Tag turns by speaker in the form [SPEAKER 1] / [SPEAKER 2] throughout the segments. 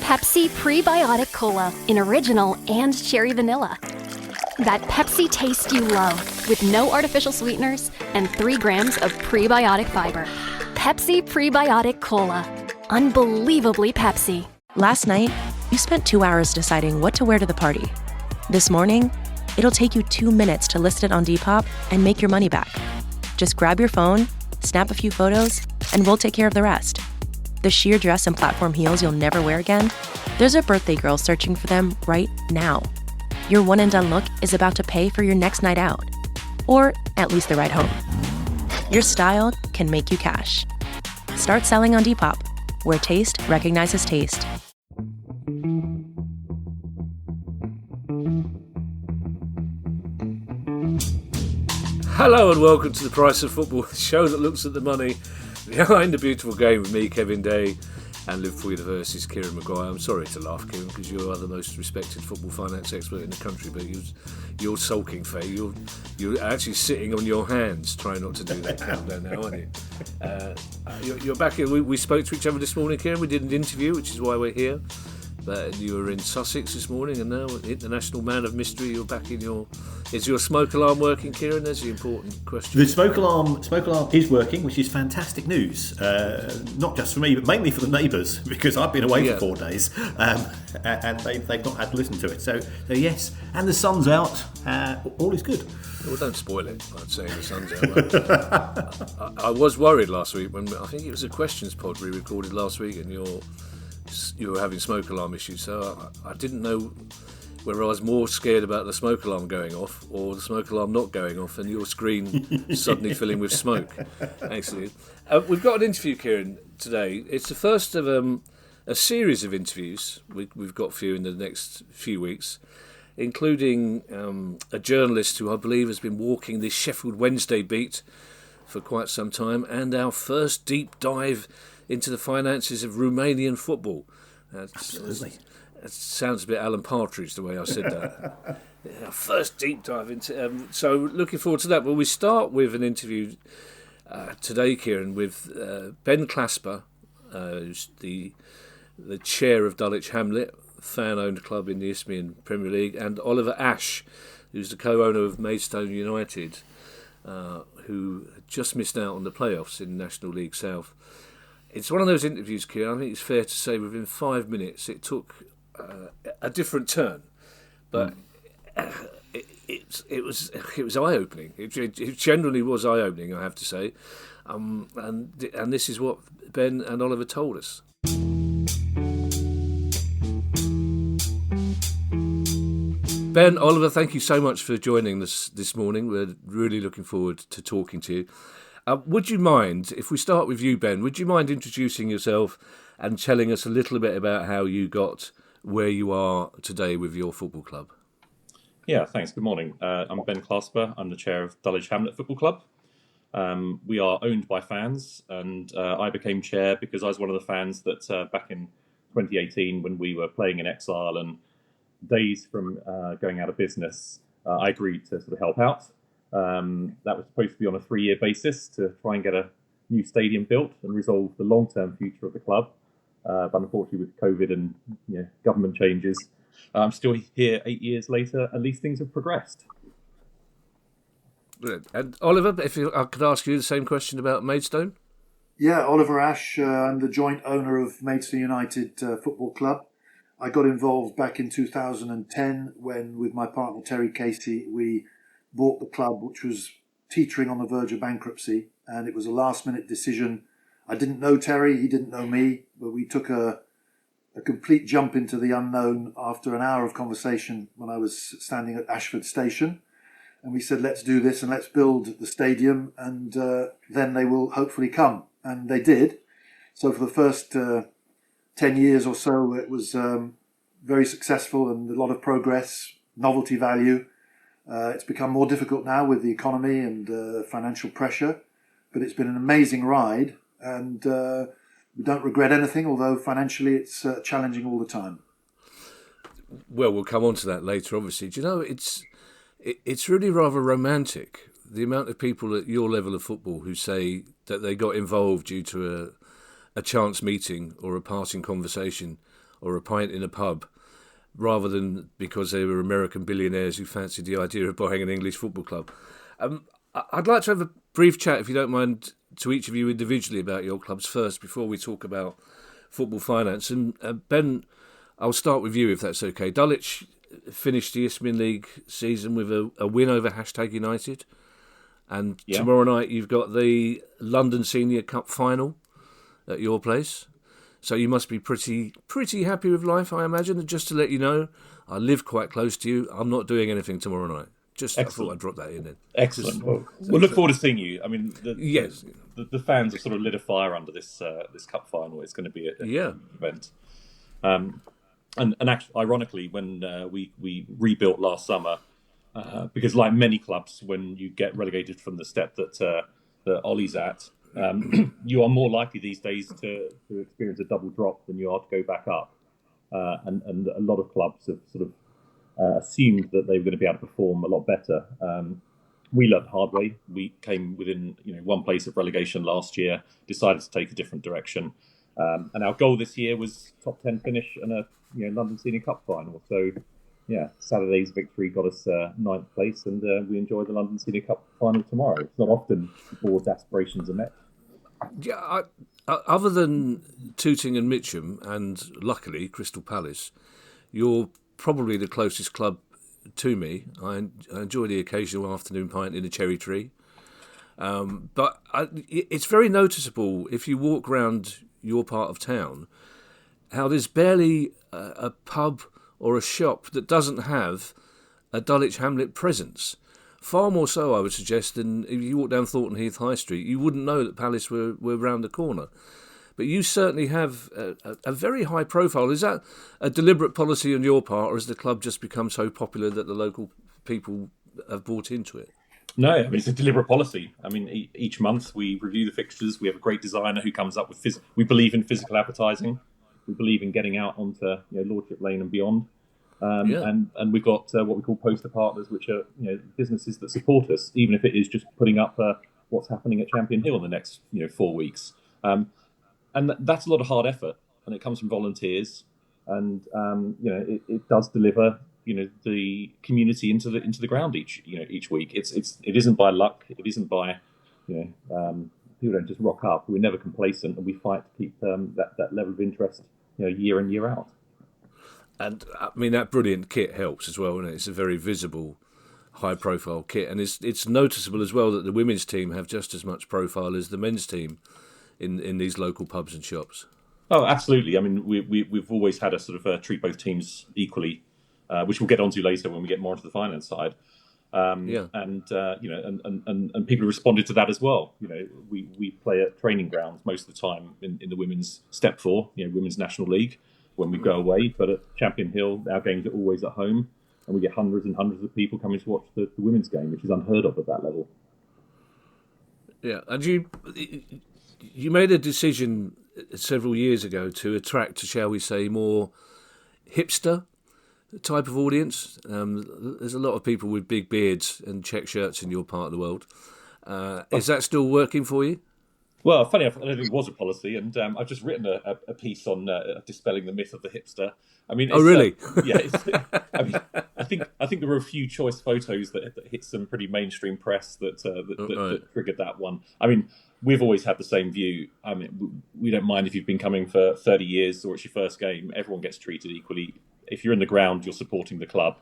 [SPEAKER 1] Pepsi Prebiotic Cola in original and cherry vanilla. That Pepsi taste you love with no artificial sweeteners and 3 grams of prebiotic fiber. Pepsi Prebiotic Cola. Unbelievably Pepsi.
[SPEAKER 2] Last night, you spent 2 hours deciding what to wear to the party. This morning, it'll take you 2 minutes to list it on Depop and make your money back. Just grab your phone, snap a few photos, and we'll take care of the rest. The sheer dress and platform heels you'll never wear again? There's a birthday girl searching for them right now. Your one and done look is about to pay for your next night out. Or at least the ride home. Your style can make you cash. Start selling on Depop, where taste recognizes taste.
[SPEAKER 3] Hello and welcome to The Price of Football, the show that looks at the money behind the beautiful game with me, Kevin Day, and Liverpool University's Kieran Maguire. I'm sorry to laugh, Kieran, because you are the most respected football finance expert in the country, but you're sulking, Faye. You're actually sitting on your hands trying not to do that countdown now, aren't you? You're back here. We spoke to each other this morning, Kieran. We did an interview, which is why we're here. But you were in Sussex this morning, and now international man of mystery. You're back in your. Is your smoke alarm working, Kieran? That's the important question.
[SPEAKER 4] The smoke alarm is working, which is fantastic news. Not just for me, but mainly for the neighbours, because I've been away for 4 days, and they've not had to listen to it. So yes, and the sun's out. All is good.
[SPEAKER 3] Well, don't spoil it by saying the sun's out. I was worried last week when I think it was a questions pod we recorded last week, and you were having smoke alarm issues, so I didn't know whether I was more scared about the smoke alarm going off or the smoke alarm not going off and your screen suddenly filling with smoke. Excellent. We've got an interview, Kieran, today. It's the first of a series of interviews. We've got a few in the next few weeks, including a journalist who I believe has been walking this Sheffield Wednesday beat for quite some time, and our first deep dive into the finances of Romanian football.
[SPEAKER 4] Absolutely.
[SPEAKER 3] That sounds a bit Alan Partridge, the way I said that. First deep dive into... so looking forward to that. Well, we start with an interview today, Kieran, with Ben Clasper, who's the chair of Dulwich Hamlet, fan-owned club in the Isthmian Premier League, and Oliver Ashe, who's the co-owner of Maidstone United, who just missed out on the playoffs in National League South. It's one of those interviews, Kieran, I think it's fair to say within 5 minutes it took a different turn, but it was eye-opening. It generally was eye-opening, I have to say, and this is what Ben and Oliver told us. Ben, Oliver, thank you so much for joining us this morning. We're really looking forward to talking to you. Would you mind, if we start with you, Ben, would you mind introducing yourself and telling us a little bit about how you got where you are today with your football club?
[SPEAKER 5] Yeah, thanks. Good morning. I'm Ben Clasper. I'm the chair of Dulwich Hamlet Football Club. We are owned by fans, and I became chair because I was one of the fans that back in 2018, when we were playing in exile and days from going out of business, I agreed to sort of help out. That was supposed to be on a 3-year basis to try and get a new stadium built and resolve the long-term future of the club. But unfortunately, with COVID and government changes, I'm still here 8 years later. At least things have progressed.
[SPEAKER 3] Brilliant. And Oliver, if I could ask you the same question about Maidstone?
[SPEAKER 6] Yeah, Oliver Ashe. I'm the joint owner of Maidstone United Football Club. I got involved back in 2010 when, with my partner Terry Casey, we bought the club, which was teetering on the verge of bankruptcy, and it was a last-minute decision. I didn't know Terry, he didn't know me, but we took a complete jump into the unknown after an hour of conversation when I was standing at Ashford Station, and we said, let's do this and let's build the stadium, and then they will hopefully come. And they did. So for the first 10 years or so, it was very successful and a lot of progress, novelty value. It's become more difficult now with the economy and financial pressure, but it's been an amazing ride, and we don't regret anything, although financially it's challenging all the time.
[SPEAKER 3] Well, we'll come on to that later, obviously. Do you know, it's really rather romantic, the amount of people at your level of football who say that they got involved due to a chance meeting or a passing conversation or a pint in a pub, rather than because they were American billionaires who fancied the idea of buying an English football club. I'd like to have a brief chat, if you don't mind, to each of you individually about your clubs first, before we talk about football finance. And Ben, I'll start with you, if that's okay. Dulwich finished the Isthmian League season with a win over #United. And tomorrow night you've got the London Senior Cup final at your place. So you must be pretty happy with life, I imagine. And just to let you know, I live quite close to you. I'm not doing anything tomorrow night. I thought I'd drop that in then.
[SPEAKER 5] Excellent. We'll look forward to seeing you. I mean, the fans have sort of lit a fire under this cup final. It's going to be an event. And actually, ironically, when we rebuilt last summer, because like many clubs, when you get relegated from the step that Ollie's at, you are more likely these days to experience a double drop than you are to go back up. And a lot of clubs have sort of assumed that they were going to be able to perform a lot better. We learned the hard way. We came within one place of relegation last year, decided to take a different direction. And our goal this year was top 10 finish and a London Senior Cup final. So, Saturday's victory got us 9th place, and we enjoy the London Senior Cup final tomorrow. It's not often the board's aspirations are met.
[SPEAKER 3] Yeah, other than Tooting and Mitcham, and luckily Crystal Palace, you're probably the closest club to me. I enjoy the occasional afternoon pint in a cherry tree. But it's very noticeable if you walk around your part of town how there's barely a pub or a shop that doesn't have a Dulwich Hamlet presence. Far more so, I would suggest, than if you walk down Thornton Heath High Street, you wouldn't know that Palace were round the corner. But you certainly have a very high profile. Is that a deliberate policy on your part, or has the club just become so popular that the local people have bought into it?
[SPEAKER 5] No, I mean, it's a deliberate policy. I mean, each month we review the fixtures. We have a great designer who comes up with we believe in physical advertising. We believe in getting out onto Lordship Lane and beyond. And we've got what we call poster partners, which are businesses that support us, even if it is just putting up what's happening at Champion Hill in the next 4 weeks. And that's a lot of hard effort, and it comes from volunteers, and it does deliver the community into the ground each week. It isn't by luck. It isn't by people don't just rock up. We're never complacent, and we fight to keep that level of interest year in, year out.
[SPEAKER 3] And I mean, that brilliant kit helps as well, isn't it? It's a very visible, high-profile kit, and it's noticeable as well that the women's team have just as much profile as the men's team in these local pubs and shops.
[SPEAKER 5] Oh, absolutely. I mean, we've always had a sort of treat both teams equally, which we'll get onto later when we get more into the finance side. And people responded to that as well. We play at training grounds most of the time in the women's Step 4, Women's National League, when we go away. But at Champion Hill, our games are always at home, and we get hundreds and hundreds of people coming to watch the women's game, which is unheard of at that level.
[SPEAKER 3] Yeah, and you made a decision several years ago to attract, shall we say, more hipster type of audience. There's a lot of people with big beards and check shirts in your part of the world. Is that still working for you?
[SPEAKER 5] Well, funny enough, I don't think it was a policy, and I've just written a piece on dispelling the myth of the hipster. I mean,
[SPEAKER 3] oh really?
[SPEAKER 5] I think there were a few choice photos that hit some pretty mainstream press that triggered that one. I mean, we've always had the same view. I mean, we don't mind if you've been coming for 30 years or it's your first game. Everyone gets treated equally. If you're in the ground, you're supporting the club,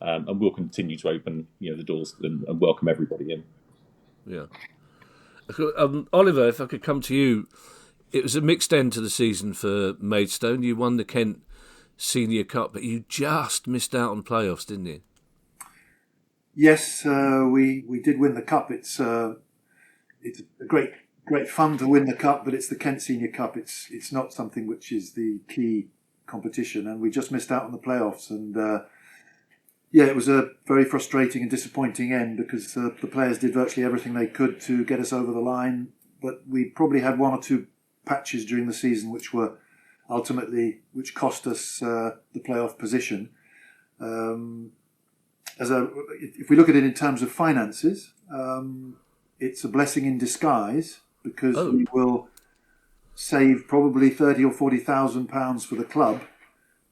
[SPEAKER 5] and we'll continue to open the doors and welcome everybody in.
[SPEAKER 3] Yeah. Oliver, if I could come to you, it was a mixed end to the season for Maidstone. You won the Kent Senior Cup, but you just missed out on playoffs, didn't you?
[SPEAKER 6] Yes, we did win the cup. It's a great fun to win the cup, but it's the Kent Senior Cup. It's not something which is the key competition, and we just missed out on the playoffs. And it was a very frustrating and disappointing end because the players did virtually everything they could to get us over the line, but we probably had one or two patches during the season which cost us the playoff position. If we look at it in terms of finances, it's a blessing in disguise because we will save probably £30,000 or £40,000 for the club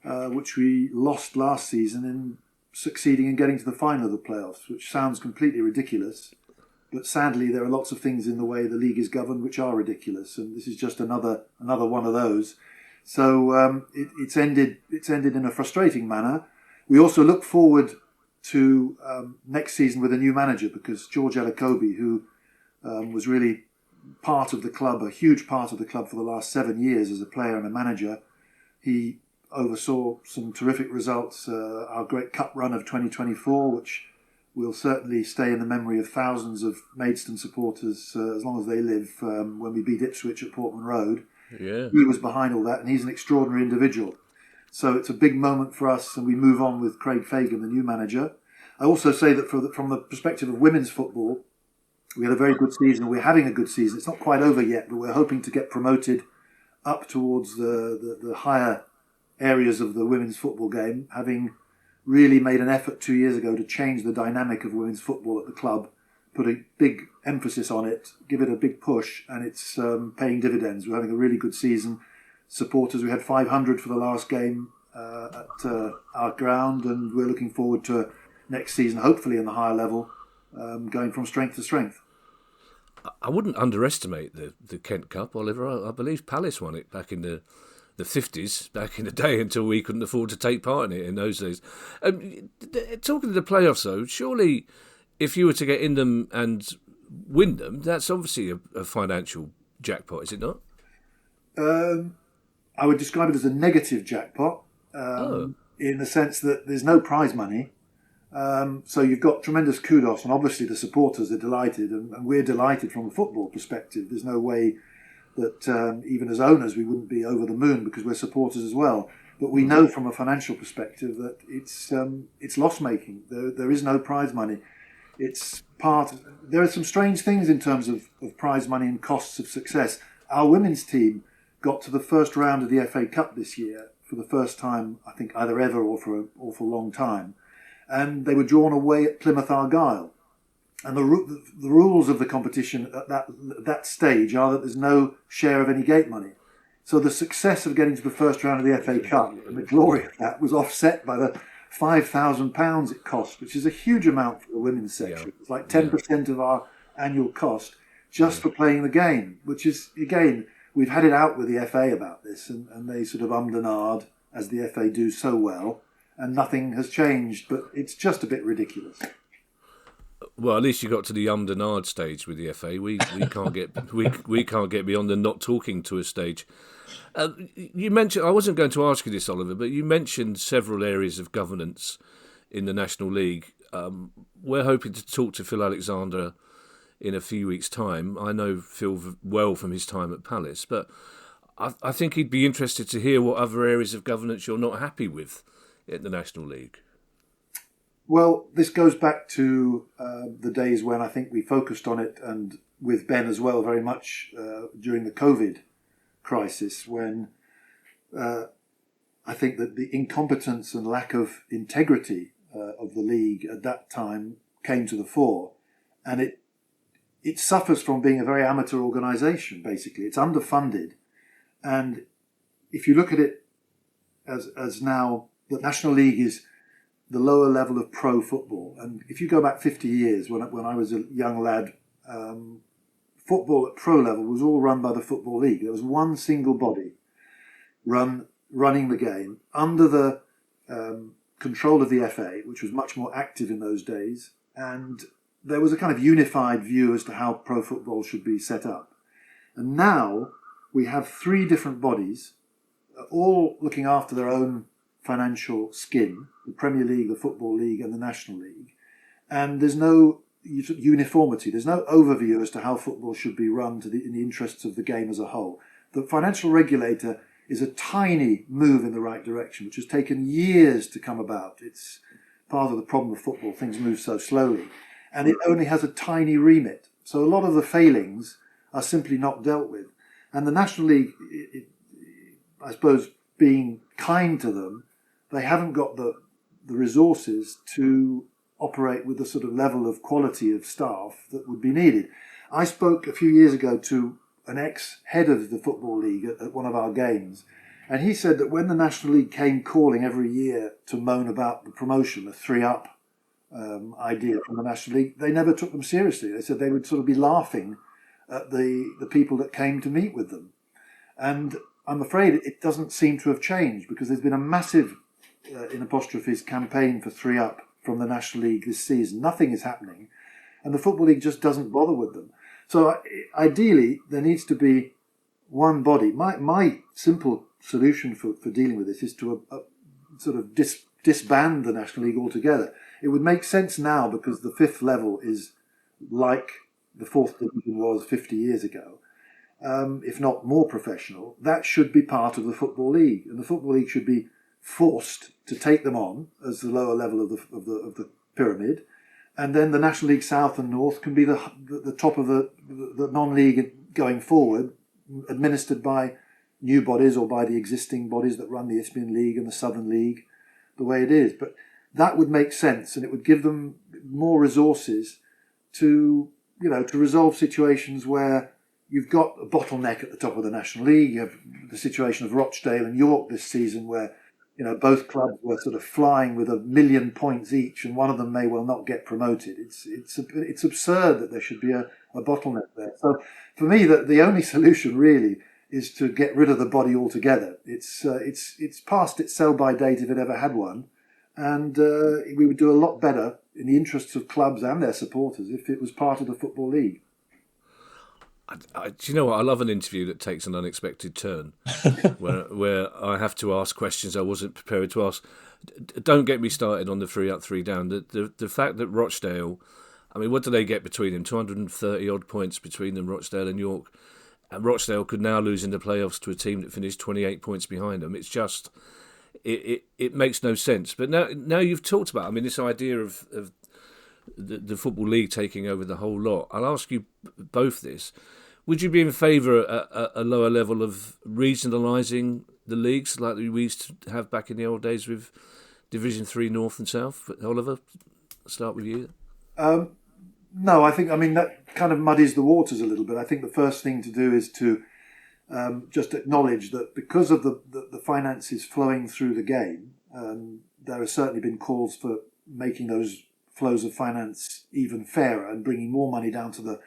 [SPEAKER 6] which we lost last season in succeeding in getting to the final of the playoffs, which sounds completely ridiculous. But sadly, there are lots of things in the way the league is governed which are ridiculous, and this is just another one of those. So it's ended in a frustrating manner. We also look forward to next season with a new manager, because George Elokobi, who was really part of the club, a huge part of the club for the last 7 years as a player and a manager, he oversaw some terrific results. Our great cup run of 2024, which will certainly stay in the memory of thousands of Maidstone supporters as long as they live, when we beat Ipswich at Portman Road.
[SPEAKER 3] Yeah.
[SPEAKER 6] He was behind all that, and he's an extraordinary individual. So it's a big moment for us, and we move on with Craig Fagan, the new manager. I also say that from the perspective of women's football, we had a very good season. We're having a good season. It's not quite over yet, but we're hoping to get promoted up towards the higher areas of the women's football game, having really made an effort 2 years ago to change the dynamic of women's football at the club, put a big emphasis on it, give it a big push, and it's paying dividends. We're having a really good season. Supporters, we had 500 for the last game at our ground, and we're looking forward to next season, hopefully in the higher level, going from strength to strength.
[SPEAKER 3] I wouldn't underestimate the Kent Cup, Oliver. I believe Palace won it back in the 50s, back in the day, until we couldn't afford to take part in it in those days. Talking to the playoffs, though, surely if you were to get in them and win them, that's obviously a financial jackpot, is it not?
[SPEAKER 6] I would describe it as a negative jackpot, in the sense that there's no prize money. So you've got tremendous kudos, and obviously the supporters are delighted, and we're delighted from a football perspective. There's no way that even as owners we wouldn't be over the moon, because we're supporters as well. But we know from a financial perspective that it's loss making. There is no prize money. There are some strange things in terms of prize money and costs of success. Our women's team got to the first round of the FA Cup this year for the first time, I think, either ever or for an awful long time. And they were drawn away at Plymouth Argyle. And the rules of the competition at that stage are that there's no share of any gate money. So the success of getting to the first round of the FA Cup and the glory of that was offset by the £5,000 it cost, which is a huge amount for the women's section. It's like 10% of our annual cost just for playing the game, which is, again, we've had it out with the FA about this, and they sort of ummed and ahed, as the FA do so well, and nothing has changed, but it's just a bit ridiculous.
[SPEAKER 3] Well, at least you got to the and ahed stage with the FA. We can't get we can't get beyond the not talking to a stage. You mentioned, I wasn't going to ask you this, Oliver, but you mentioned several areas of governance in the National League. We're hoping to talk to Phil Alexander in a few weeks' time. I know Phil well from his time at Palace, but I think he'd be interested to hear what other areas of governance you're not happy with in the National League.
[SPEAKER 6] Well, this goes back to the days when I think we focused on it, and with Ben as well, very much during the COVID crisis, when I think that the incompetence and lack of integrity of the league at that time came to the fore. And it suffers from being a very amateur organisation, basically. It's underfunded. And if you look at it as now, the National League is the lower level of pro football. And if you go back 50 years, when I was a young lad, football at pro level was all run by the Football League. There was one single body running the game under the control of the FA, which was much more active in those days. And there was a kind of unified view as to how pro football should be set up. And now we have three different bodies, all looking after their own financial skin: the Premier League, the Football League, and the National League. And there's no uniformity. There's no overview as to how football should be run in the interests of the game as a whole. The financial regulator is a tiny move in the right direction, which has taken years to come about. It's part of the problem of football. Things move so slowly. And it only has a tiny remit. So a lot of the failings are simply not dealt with. And the National League, I suppose, being kind to them, they haven't got the resources to operate with the sort of level of quality of staff that would be needed. I spoke a few years ago to an ex-head of the Football League at one of our games, And he said that when the National League came calling every year to moan about the promotion, the 3-up idea from the National League, they never took them seriously. They said they would sort of be laughing at the people that came to meet with them. And I'm afraid it doesn't seem to have changed, because there's been a massive, in apostrophes, campaign for 3-up from the National League this season. Nothing is happening, and the Football League just doesn't bother with them. So ideally, there needs to be one body. My simple solution for dealing with this is to sort of disband the National League altogether. It would make sense now, because the 5th level is like the 4th division was 50 years ago, if not more professional. That should be part of the Football League, and the Football League should be forced to take them on as the lower level of the pyramid, and then the National League South and North can be the top of the non-league going forward, administered by new bodies or by the existing bodies that run the Isthmian League and the Southern League, the way it is. But that would make sense, and it would give them more resources to resolve situations where you've got a bottleneck at the top of the National League. You have the situation of Rochdale and York this season, where both clubs were sort of flying with 1 million points each, and one of them may well not get promoted. It's absurd that there should be a bottleneck there. So for me, the only solution really is to get rid of the body altogether. It's past its sell-by date, if it ever had one, and we would do a lot better in the interests of clubs and their supporters if it was part of the Football League.
[SPEAKER 3] Do you know what? I love an interview that takes an unexpected turn, where I have to ask questions I wasn't prepared to ask. Don't get me started on the 3-up, 3-down. The fact that Rochdale, I mean, what do they get between them? 230 odd points between them, Rochdale and York. And Rochdale could now lose in the playoffs to a team that finished 28 points behind them. It's just, it makes no sense. But now you've talked about, I mean, this idea of the Football League taking over the whole lot. I'll ask you both this. Would you be in favour of a lower level of regionalising the leagues like we used to have back in the old days with Division 3 North and South? Oliver, I'll start with you.
[SPEAKER 6] No, that kind of muddies the waters a little bit. I think the first thing to do is to just acknowledge that because of the finances flowing through the game, there has certainly been calls for making those flows of finance even fairer and bringing more money down to the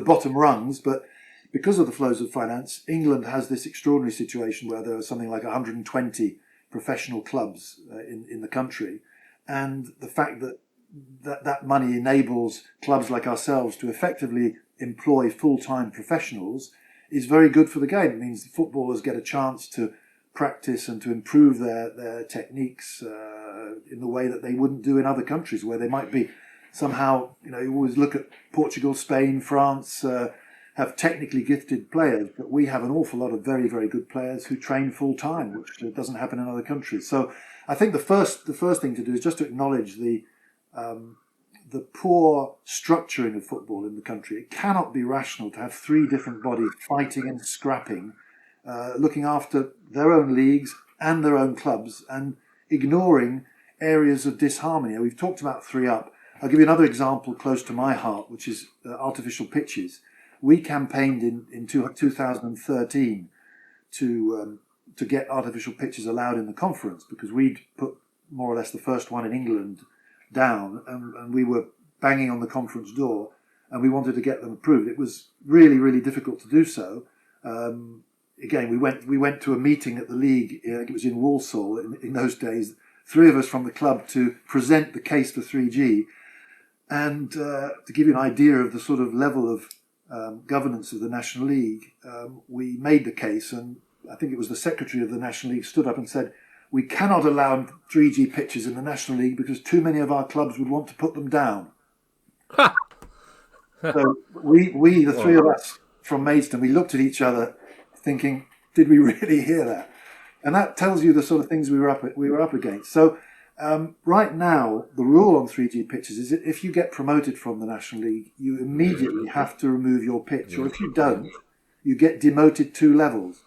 [SPEAKER 6] bottom rungs. But because of the flows of finance, England has this extraordinary situation where there are something like 120 professional clubs in the country, and the fact that money enables clubs like ourselves to effectively employ full-time professionals is very good for the game. It means the footballers get a chance to practice and to improve their techniques in the way that they wouldn't do in other countries, where they might be somehow, you always look at Portugal, Spain, France, have technically gifted players, but we have an awful lot of very, very good players who train full time, which doesn't happen in other countries. So I think the first thing to do is just to acknowledge the poor structuring of football in the country. It cannot be rational to have 3 different bodies fighting and scrapping, looking after their own leagues and their own clubs, and ignoring areas of disharmony. We've talked about 3-up. I'll give you another example close to my heart, which is artificial pitches. We campaigned in 2013 to get artificial pitches allowed in the conference, because we'd put more or less the first one in England down, and we were banging on the conference door, and we wanted to get them approved. It was really, really difficult to do so. Again, we went to a meeting at the league. It was in Walsall in those days. 3 of us from the club to present the case for 3G, and to give you an idea of the sort of level of governance of the National League, we made the case, and I think it was the secretary of the National League stood up and said, "We cannot allow 3G pitches in the National League because too many of our clubs would want to put them down." So we, the 3 of us from Maidstone, we looked at each other thinking, did we really hear that? And that tells you the sort of things we were up against. So right now, the rule on 3G pitches is that if you get promoted from the National League, you immediately have to remove your pitch, or if you don't, you get demoted 2 levels.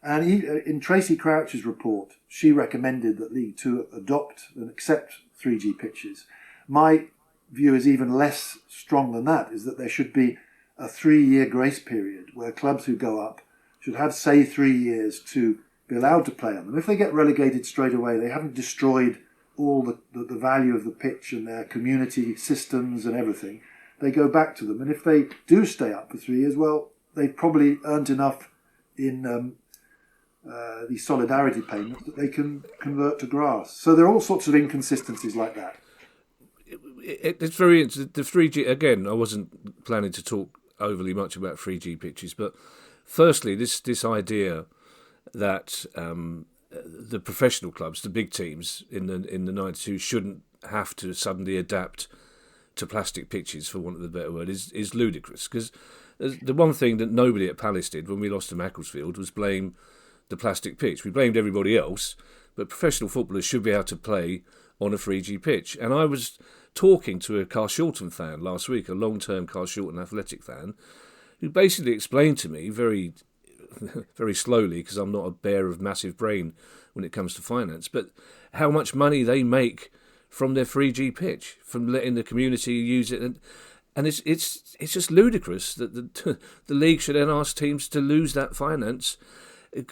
[SPEAKER 6] And in Tracy Crouch's report, she recommended that League 2 adopt and accept 3G pitches. My view is even less strong than that, is that there should be a 3-year grace period where clubs who go up should have, say, 3 years to be allowed to play on them. If they get relegated straight away, they haven't destroyed all the value of the pitch and their community systems and everything. They go back to them. And if they do stay up for 3 years, well, they've probably earned enough in the solidarity payments that they can convert to grass. So there are all sorts of inconsistencies like that.
[SPEAKER 3] It's very interesting. The 3G, again, I wasn't planning to talk overly much about 3G pitches, but firstly, this idea that the professional clubs, the big teams in the 92 shouldn't have to suddenly adapt to plastic pitches, for want of a better word, is ludicrous. Because the one thing that nobody at Palace did when we lost to Macclesfield was blame the plastic pitch. We blamed everybody else, but professional footballers should be able to play on a 3G pitch. And I was talking to a Carshalton fan last week, a long-term Carshalton Athletic fan, who basically explained to me very, very slowly, because I'm not a bear of massive brain when it comes to finance, but how much money they make from their 3G pitch, from letting the community use it. And it's just ludicrous that the league should then ask teams to lose that finance,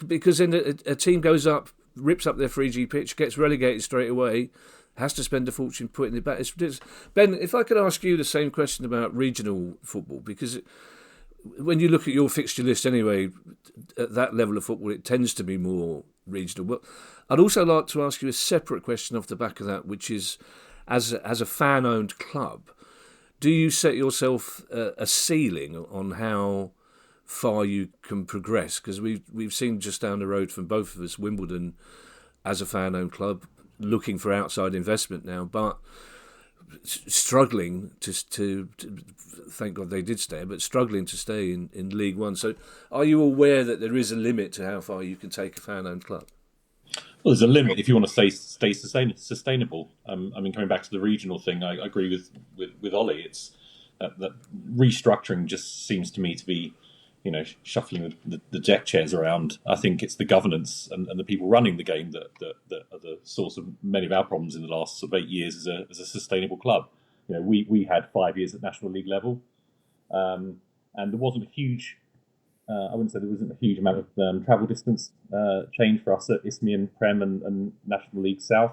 [SPEAKER 3] because then a team goes up, rips up their 3G pitch, gets relegated straight away, has to spend a fortune putting it back. Ben, if I could ask you the same question about regional football, because when you look at your fixture list anyway, at that level of football, it tends to be more regional. But I'd also like to ask you a separate question off the back of that, which is, as a fan-owned club, do you set yourself a ceiling on how far you can progress? Because we've seen just down the road from both of us, Wimbledon, as a fan-owned club, looking for outside investment now, but struggling to thank God they did stay, but struggling to stay in League One. So are you aware that there is a limit to how far you can take a fan-owned club?
[SPEAKER 5] Well, there's a limit if you want to stay sustainable. I mean, coming back to the regional thing, I agree with Ollie. It's that restructuring just seems to me to be, shuffling the deck chairs around. I think it's the governance and the people running the game that are the source of many of our problems in the last sort of 8 years as a sustainable club. We had 5 years at National League level, and there wasn't a huge. I wouldn't say there wasn't a huge amount of travel distance change for us at Isthmian, Prem, and National League South.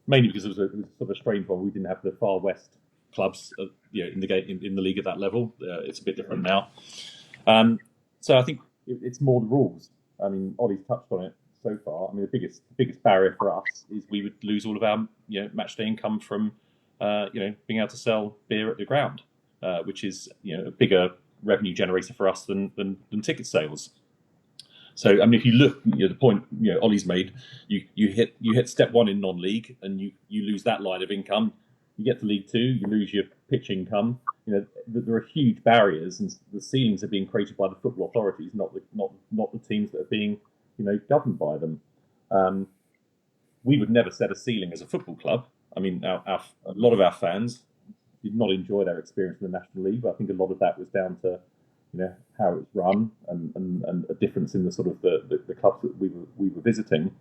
[SPEAKER 5] Mainly because it was sort of a strange one. We didn't have the far west clubs, in the league at that level. It's a bit different now. So I think it's more the rules. I mean, Ollie's touched on it so far. I mean, the biggest barrier for us is we would lose all of our match day income from being able to sell beer at the ground, which is a bigger revenue generator for us than ticket sales. So I mean, if you look, the point Ollie's made, you hit step one in non-league, and you lose that line of income. You get to League Two, you lose your pitch income. There are huge barriers, and the ceilings are being created by the football authorities, not the teams that are being governed by them. We would never set a ceiling as a football club. I mean, a lot of our fans did not enjoy their experience in the National League, but I think a lot of that was down to how it's run and a difference in the sort of the clubs that we were visiting.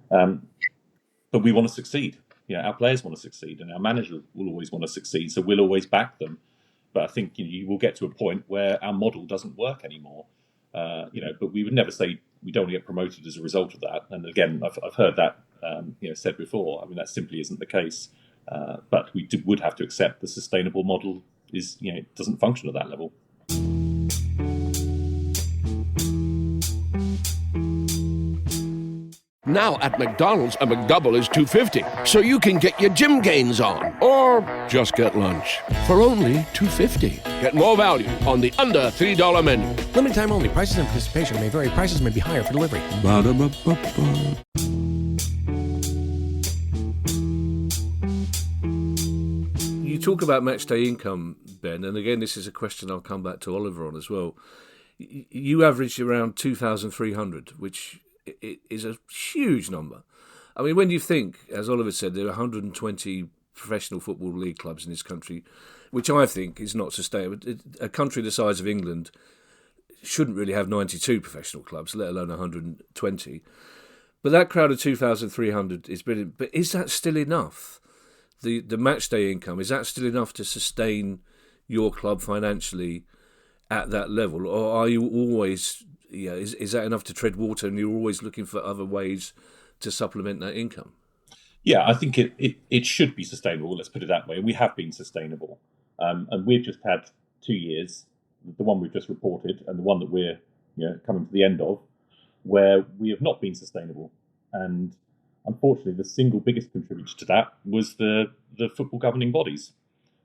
[SPEAKER 5] But we want to succeed. Our players want to succeed, and our manager will always want to succeed, so we'll always back them. But I think you will get to a point where our model doesn't work anymore. But we would never say we don't want to get promoted as a result of that. And again, I've heard that said before. I mean, that simply isn't the case. But we would have to accept the sustainable model is doesn't function at that level.
[SPEAKER 7] Now at McDonald's, a McDouble is $2.50, so you can get your gym gains on, or just get lunch for only $2.50. Get more value on the under $3 menu.
[SPEAKER 8] Limited time only. Prices and participation may vary. Prices may be higher for delivery.
[SPEAKER 7] Ba-da-ba-ba-ba.
[SPEAKER 3] You talk about match day income, Ben, and again, this is a question I'll come back to Oliver on as well. You average around 2,300, which is a huge number. I mean, when you think, as Oliver said, there are 120 professional football league clubs in this country, which I think is not sustainable. A country the size of England shouldn't really have 92 professional clubs, let alone 120. But that crowd of 2,300 is brilliant. But is that still enough? The match day income, is that still enough to sustain your club financially at that level? Or are you always is that enough to tread water, and you're always looking for other ways to supplement that income?
[SPEAKER 5] Yeah, I think it should be sustainable, let's put it that way. We have been sustainable. And we've just had 2 years, the one we've just reported and the one that we're coming to the end of, where we have not been sustainable. And unfortunately, the single biggest contributor to that was the football governing bodies.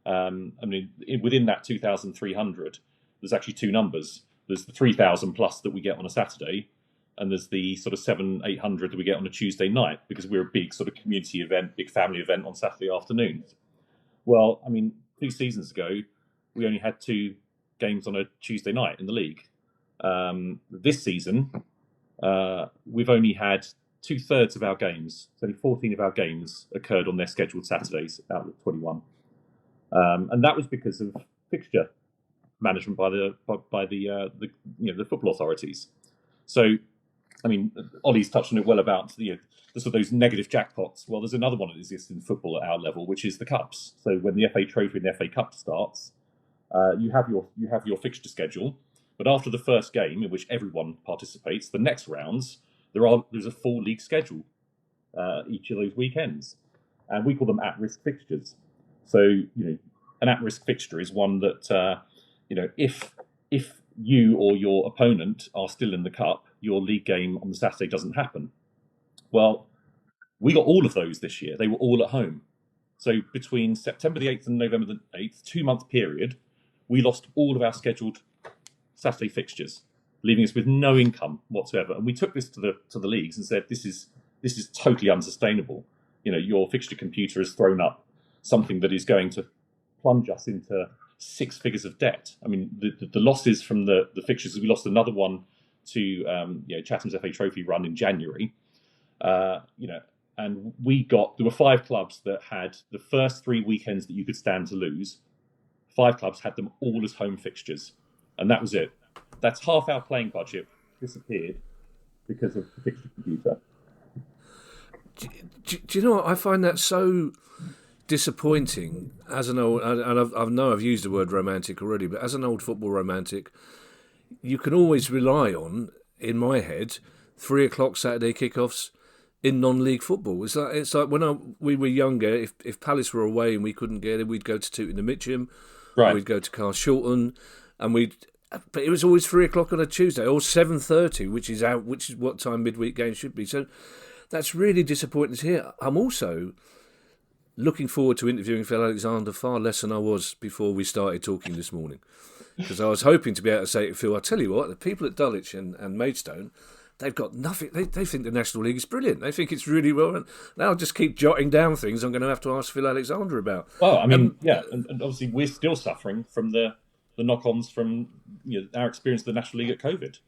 [SPEAKER 5] Within that 2,300, there's actually two numbers. There's the 3,000 plus that we get on a Saturday, and there's the sort of 700-800 that we get on a Tuesday night, because we're a big sort of community event, big family event on Saturday afternoons. Well, 2 seasons ago, we only had 2 games on a Tuesday night in the league. This season, we've only had 2/3 of our games, so only 14 of our games occurred on their scheduled Saturdays out of 21. And that was because of fixture management by the football authorities. So, Ollie's touched on it well about the sort of those negative jackpots. Well, there's another one that exists in football at our level, which is the cups. So when the FA Trophy and the FA Cup starts, you have your fixture schedule, but after the first game in which everyone participates, the next rounds there's a full league schedule each of those weekends, and we call them at-risk fixtures. So an at-risk fixture is one that if you or your opponent are still in the cup, your league game on the Saturday doesn't happen. Well, we got all of those this year. They were all at home. So between September the 8th and November the 8th, 2-month period, we lost all of our scheduled Saturday fixtures, leaving us with no income whatsoever. And we took this to the leagues and said, this is totally unsustainable. Your fixture computer has thrown up something that is going to plunge us into 6 figures of debt. The losses from the fixtures, we lost another one to Chatham's FA Trophy run in January. And there were 5 clubs that had the first 3 weekends that you could stand to lose. 5 clubs had them all as home fixtures, and that was it. That's half our playing budget disappeared because of the fixture computer.
[SPEAKER 3] Do you know what? I find that so disappointing as an old, and I know I've used the word romantic already, but as an old football romantic, you can always rely on, in my head, 3 o'clock Saturday kickoffs in non-league football. It's like when we were younger, if Palace were away and we couldn't get it, we'd go to Tooting and Mitcham, right. We'd go to Carshalton, but it was always 3 o'clock on a Tuesday, or 7:30, which is what time midweek games should be. So that's really disappointing to hear. I'm also looking forward to interviewing Phil Alexander far less than I was before we started talking this morning, because I was hoping to be able to say to Phil, I tell you what, the people at Dulwich and Maidstone, they've got nothing. They think the National League is brilliant. They think it's really well. And now I'll just keep jotting down things I'm going to have to ask Phil Alexander about.
[SPEAKER 5] Well, and obviously we're still suffering from the knock-ons from our experience of the National League at COVID.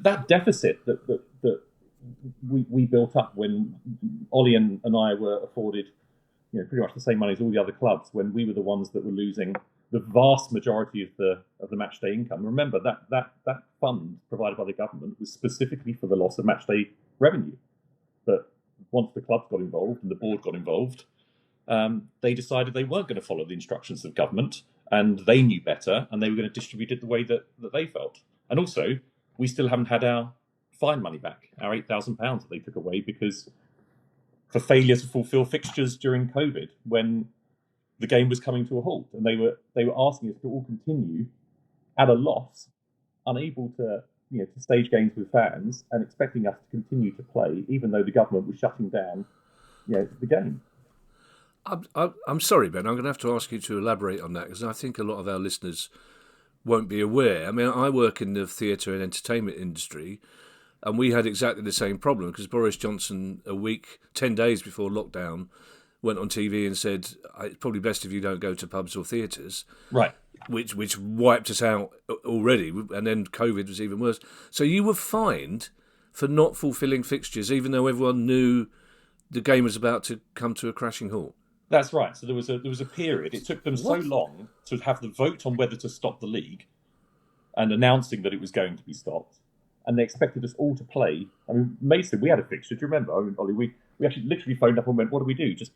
[SPEAKER 5] That deficit that we built up when Ollie and I were afforded pretty much the same money as all the other clubs, when we were the ones that were losing the vast majority of the match day income. Remember that fund provided by the government was specifically for the loss of match day revenue. But once the clubs got involved and the board got involved, they decided they weren't going to follow the instructions of government, and they knew better, and they were going to distribute it the way that they felt. And also, we still haven't had our fine money back, our £8,000 that they took away for failure to fulfil fixtures during COVID, when the game was coming to a halt, and they were asking us to all continue at a loss, unable to stage games with fans, and expecting us to continue to play, even though the government was shutting down the game.
[SPEAKER 3] I'm sorry, Ben. I'm going to have to ask you to elaborate on that, because I think a lot of our listeners won't be aware. I work in the theatre and entertainment industry, and we had exactly the same problem, because Boris Johnson, 10 days before lockdown, went on TV and said, it's probably best if you don't go to pubs or theatres. Right. Which wiped us out already, and then COVID was even worse. So you were fined for not fulfilling fixtures, even though everyone knew the game was about to come to a crashing halt.
[SPEAKER 5] That's right. So there was a period. It took them so long to have the vote on whether to stop the league and announcing that it was going to be stopped. And they expected us all to play. Maidstone, we had a fixture. Do you remember? Ollie, we actually literally phoned up and went, what do we do? Just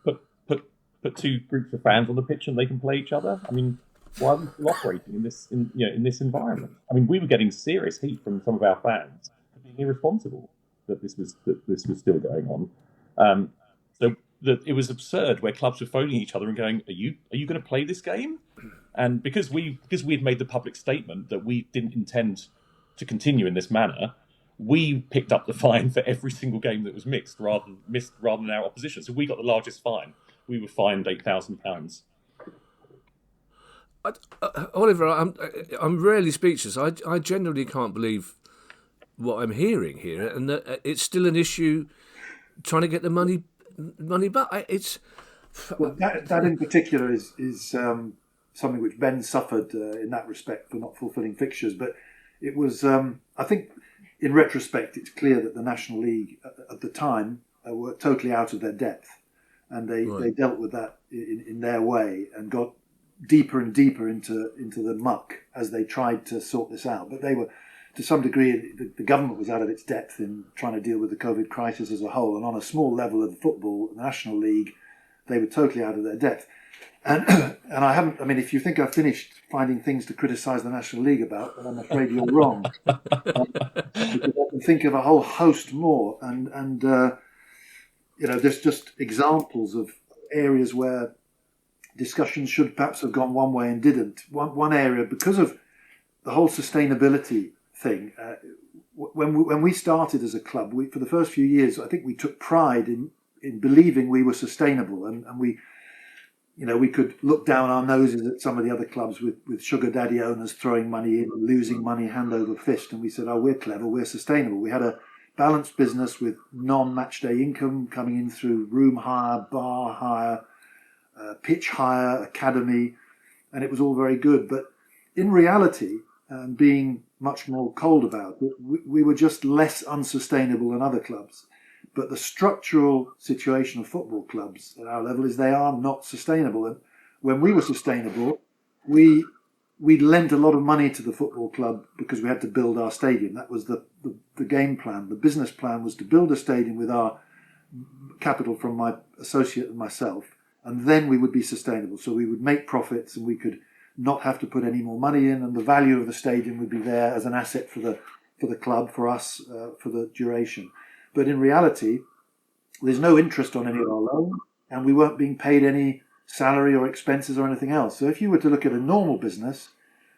[SPEAKER 5] put 2 groups of fans on the pitch and they can play each other? why are we still operating in this environment? I mean, we were getting serious heat from some of our fans for being irresponsible that this was still going on. It was absurd where clubs were phoning each other and going, "Are you going to play this game?" And because we had made the public statement that we didn't intend to continue in this manner, we picked up the fine for every single game that was missed rather than our opposition. So we got the largest fine. We were fined £8,000.
[SPEAKER 3] Oliver, I'm rarely speechless. I genuinely can't believe what I'm hearing here, and that it's still an issue trying to get the money back.
[SPEAKER 6] That in particular is something which Ben suffered in that respect for not fulfilling fixtures. But it was, I think, in retrospect, it's clear that the National League at the time were totally out of their depth, and they dealt with that in their way and got deeper and deeper into the muck as they tried to sort this out. But they were, to some degree, the government was out of its depth in trying to deal with the COVID crisis as a whole. And on a small level of football, the National League, they were totally out of their depth. And I haven't. I mean, if you think I've finished finding things to criticise the National League about, then I'm afraid you're wrong. Because I can think of a whole host more. And there's just examples of areas where discussions should perhaps have gone one way and didn't. One area, because of the whole sustainability thing, when we started as a club, for the first few years, I think we took pride in believing we were sustainable, and we could look down our noses at some of the other clubs with sugar daddy owners throwing money in, losing money hand over fist, and we said, "Oh, we're clever, we're sustainable." We had a balanced business with non-match day income coming in through room hire, bar hire, pitch hire, academy, and it was all very good. But in reality, and being much more cold about it, we were just less unsustainable than other clubs. But the structural situation of football clubs at our level is they are not sustainable. And when we were sustainable, we lent a lot of money to the football club because we had to build our stadium. That was the game plan. The business plan was to build a stadium with our capital from my associate and myself, and then we would be sustainable. So we would make profits and we could not have to put any more money in, and the value of the stadium would be there as an asset for the club, for us, for the duration. But in reality, there's no interest on any of our loan, and we weren't being paid any salary or expenses or anything else. So if you were to look at a normal business,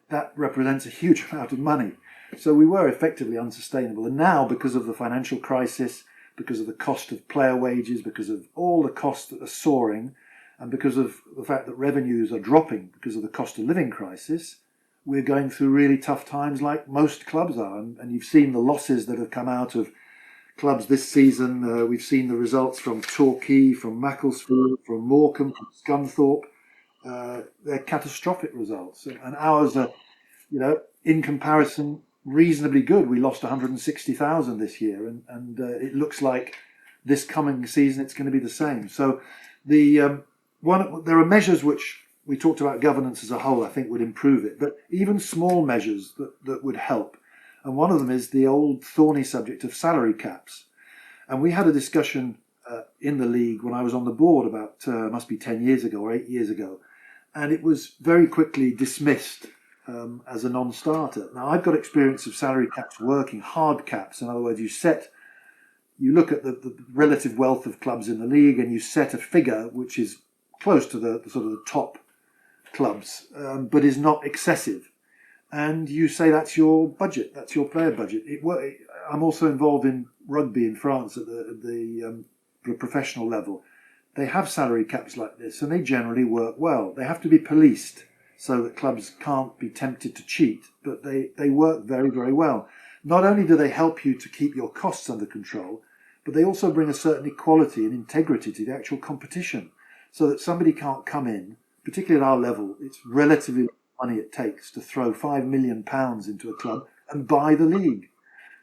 [SPEAKER 6] that represents a huge amount of money. So we were effectively unsustainable. And now, because of the financial crisis, because of the cost of player wages, because of all the costs that are soaring, and because of the fact that revenues are dropping because of the cost of living crisis, we're going through really tough times like most clubs are. And you've seen the losses that have come out of clubs this season. We've seen the results from Torquay, from Macclesfield, from Morecambe, from Scunthorpe. They're catastrophic results. And ours are, in comparison, reasonably good. We lost 160,000 this year, and it looks like this coming season it's going to be the same. So there are measures which we talked about governance as a whole, I think would improve it, but even small measures that would help. And one of them is the old thorny subject of salary caps. And we had a discussion in the league when I was on the board about, must be 10 years ago or 8 years ago. And it was very quickly dismissed as a non-starter. Now, I've got experience of salary caps working, hard caps. In other words, you look at the relative wealth of clubs in the league and you set a figure which is close to the sort of the top clubs, but is not excessive. And you say that's your budget, that's your player budget. I'm also involved in rugby in France at the professional level. They have salary caps like this, and they generally work well. They have to be policed so that clubs can't be tempted to cheat, but they work very, very well. Not only do they help you to keep your costs under control, but they also bring a certain equality and integrity to the actual competition, so that somebody can't come in, particularly at our level. It's relatively money it takes to throw £5 million into a club and buy the league.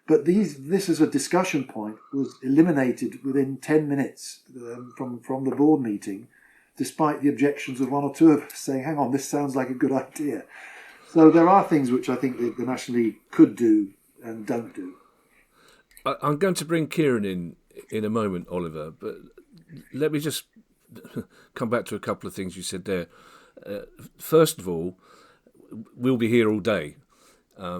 [SPEAKER 6] But this as a discussion point was eliminated within 10 minutes from the board meeting, despite the objections of one or two of us saying, hang on, this sounds like a good idea. So there are things which I think the National League could do and don't do.
[SPEAKER 3] I'm going to bring Kieran in a moment, Oliver, but let me just come back to a couple of things you said there. First of all, we'll be here all day.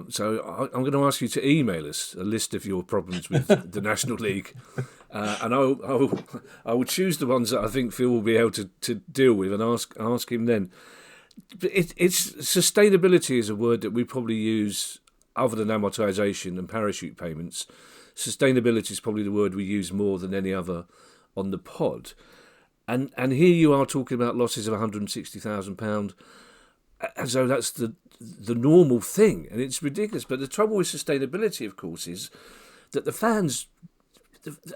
[SPEAKER 3] So I'm going to ask you to email us a list of your problems with the National League, and I will choose the ones that I think Phil will be able to deal with, and ask him then. It's sustainability is a word that we probably use other than amortisation and parachute payments. Sustainability is probably the word we use more than any other on the pod, and here you are talking about losses of £160,000. As though that's the normal thing, and it's ridiculous. But the trouble with sustainability, of course, is that the fans,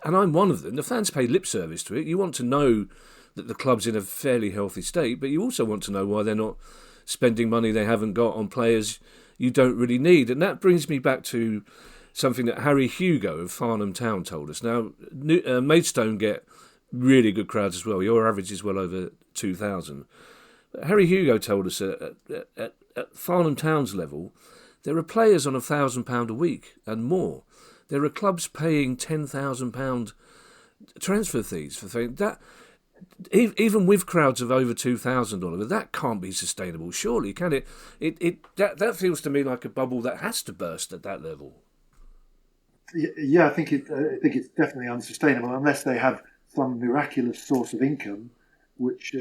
[SPEAKER 3] and I'm one of them, the fans pay lip service to it. You want to know that the club's in a fairly healthy state, but you also want to know why they're not spending money they haven't got on players you don't really need. And that brings me back to something that Harry Hugo of Farnham Town told us. Now, Maidstone get really good crowds as well. Your average is well over 2,000. Harry Hugo told us at Farnham Town's level, there are players on £1,000 a week and more. There are clubs paying £10,000 transfer fees for things that, even with crowds of over 2,000, Oliver, that can't be sustainable. Surely, can it? That feels to me like a bubble that has to burst at that level.
[SPEAKER 6] Yeah, I think it's definitely unsustainable unless they have some miraculous source of income, which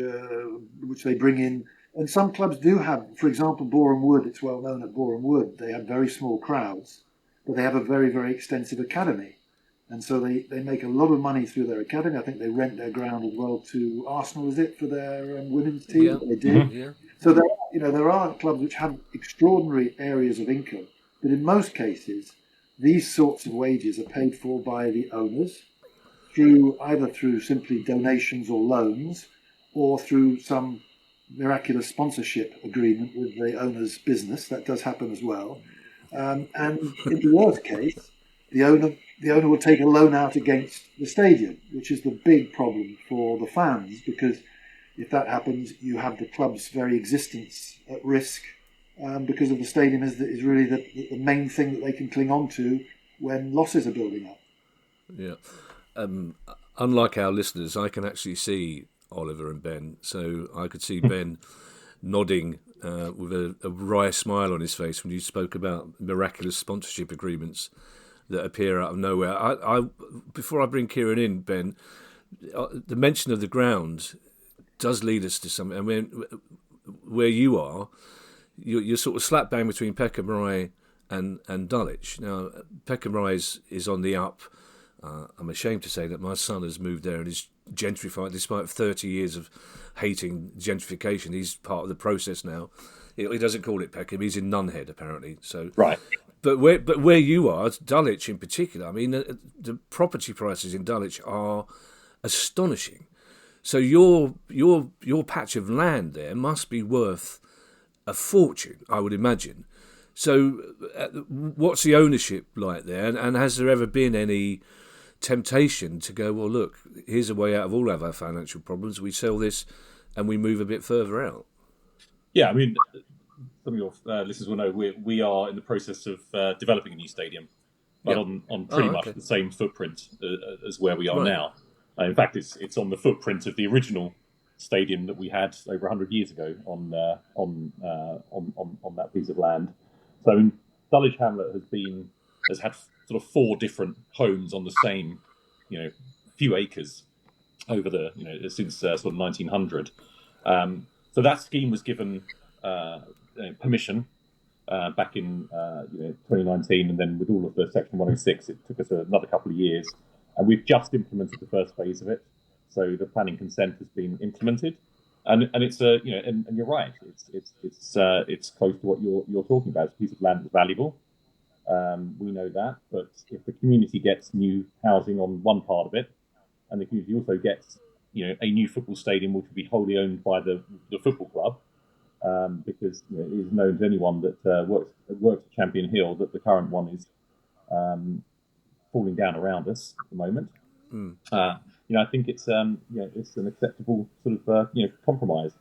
[SPEAKER 6] they bring in. And some clubs do have, for example, Boreham Wood. It's well known at Boreham Wood. They have very small crowds, but they have a very, very extensive academy. And so they make a lot of money through their academy. I think they rent their ground as well to Arsenal, is it, for their women's team?
[SPEAKER 3] Yeah.
[SPEAKER 6] They do. Mm-hmm. Yeah. So there are clubs which have extraordinary areas of income, but in most cases, these sorts of wages are paid for by the owners either through simply donations or loans, or through some miraculous sponsorship agreement with the owner's business. That does happen as well. And in the worst case, the owner will take a loan out against the stadium, which is the big problem for the fans, because if that happens, you have the club's very existence at risk, because of the stadium is really the main thing that they can cling on to when losses are building up.
[SPEAKER 3] Yeah. Unlike our listeners, I can actually see Oliver and Ben, so I could see Ben nodding with a wry smile on his face when you spoke about miraculous sponsorship agreements that appear out of nowhere. I before I bring Kieran in, Ben, the mention of the ground does lead us to something. I mean, where you are, you're sort of slap bang between Peckham Rye and Dulwich. Now, Peckham Rye is on the up. I'm ashamed to say that my son has moved there and is gentrified, despite 30 years of hating gentrification. He's part of the process now. He doesn't call it Peckham. He's in Nunhead, apparently. So
[SPEAKER 5] right.
[SPEAKER 3] But where you are, Dulwich in particular, I mean, the property prices in Dulwich are astonishing. So your patch of land there must be worth a fortune, I would imagine. So what's the ownership like there? And has there ever been any temptation to go, well, look, here's a way out of all of our financial problems. We sell this and we move a bit further out?
[SPEAKER 5] Yeah, I mean, some of your listeners will know we are in the process of developing a new stadium, but on pretty much the same footprint as where we are now. In fact, it's on the footprint of the original stadium that we had over 100 years ago on that piece of land. So Dulwich Hamlet has had sort of 4 different homes on the same, few acres over since sort of 1900. So that scheme was given permission back in 2019, and then with all of the Section 106, it took us another couple of years, and we've just implemented the first phase of it. So the planning consent has been implemented, and it's and you're right, it's close to what you're talking about. It's a piece of land that's valuable. We know that, but if the community gets new housing on one part of it, and the community also gets a new football stadium which will be wholly owned by the football club, because it is known to anyone that works at Champion Hill that the current one is falling down around us at the moment. I think it's it's an acceptable sort of compromise.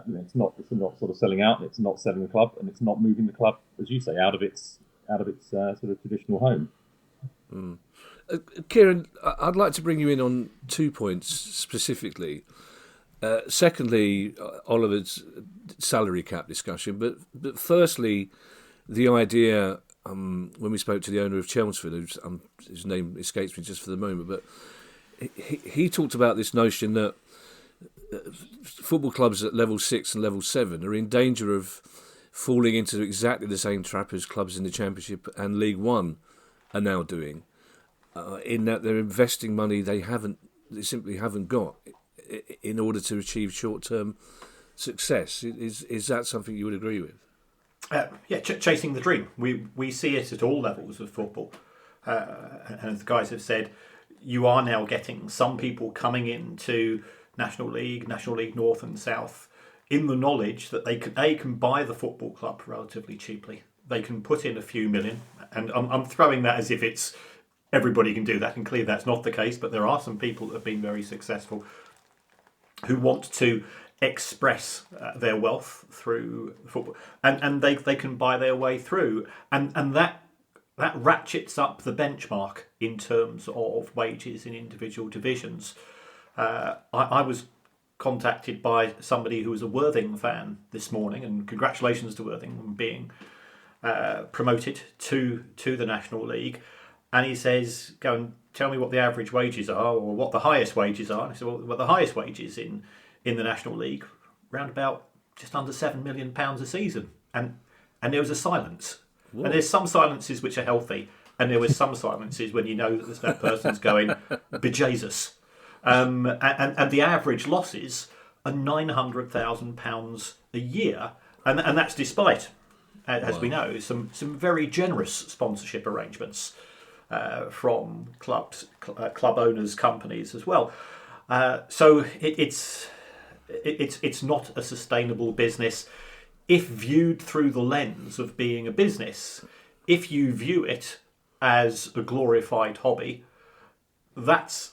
[SPEAKER 5] It's not sort of selling out, and it's not selling the club, and it's not moving the club, as you say, out of its sort of traditional home.
[SPEAKER 3] Kieran, I'd like to bring you in on 2 points specifically. Secondly, Oliver's salary cap discussion. But firstly, the idea when we spoke to the owner of Chelmsford, his name escapes me just for the moment, but he talked about this notion that football clubs at level 6 and level 7 are in danger of falling into exactly the same trap as clubs in the Championship and League One are now doing, in that they're investing money they simply haven't got in order to achieve short-term success. Is that something you would agree with?
[SPEAKER 4] Chasing the dream. We see it at all levels of football, and as the guys have said, you are now getting some people coming into National League North and South, in the knowledge that they can buy the football club relatively cheaply. They can put in a few million, and I'm throwing that as if it's everybody can do that, and clearly that's not the case, but there are some people that have been very successful who want to express their wealth through football, and they can buy their way through, and that ratchets up the benchmark in terms of wages in individual divisions. I was contacted by somebody who was a Worthing fan this morning, and congratulations to Worthing on being promoted to the National League. And he says, "Go and tell me what the average wages are, or what the highest wages are." And I said, "Well, the highest wages in the National League, round about just under £7 million a season." And there was a silence. Whoa. And there's some silences which are healthy, and there was some silences when you know that person's going, "Bejesus." And the average losses are £900,000 a year, and that's despite, as we know, some very generous sponsorship arrangements from clubs, club owners, companies as well. So it's not a sustainable business if viewed through the lens of being a business. If you view it as a glorified hobby, that's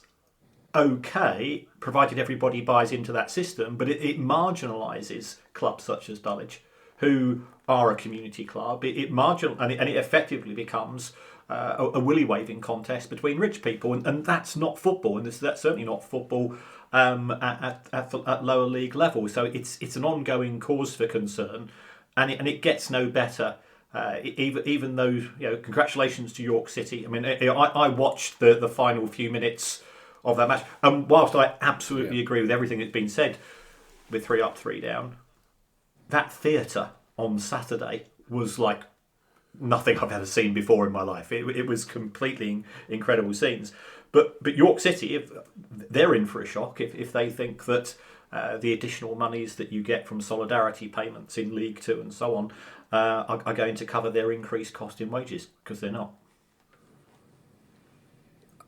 [SPEAKER 4] okay, provided everybody buys into that system, but it marginalises clubs such as Dulwich, who are a community club. It effectively becomes a willy waving contest between rich people, and that's not football, and that's certainly not football at lower league level. So it's an ongoing cause for concern, and it gets no better. Even though, congratulations to York City. I mean, I watched the final few minutes of that match, and whilst I absolutely agree with everything that's been said with 3 up, 3 down, that theatre on Saturday was like nothing I've ever seen before in my life. It was completely incredible scenes. But York City, they're in for a shock if they think that the additional monies that you get from solidarity payments in League Two and so on are going to cover their increased cost in wages, because they're not.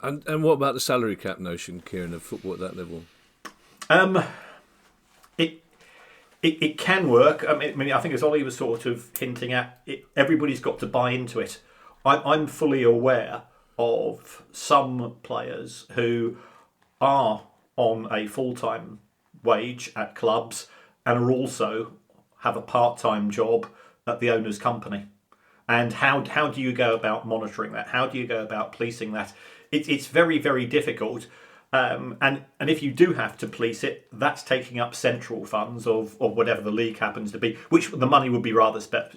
[SPEAKER 3] And what about the salary cap notion, Kieran, of football at that level?
[SPEAKER 4] It can work. I mean, I think as Ollie was sort of hinting at, everybody's got to buy into it. I'm fully aware of some players who are on a full-time wage at clubs and are also have a part-time job at the owner's company. And how do you go about monitoring that? How do you go about policing that? It's very, very difficult. And if you do have to police it, that's taking up central funds of whatever the league happens to be, which the money would be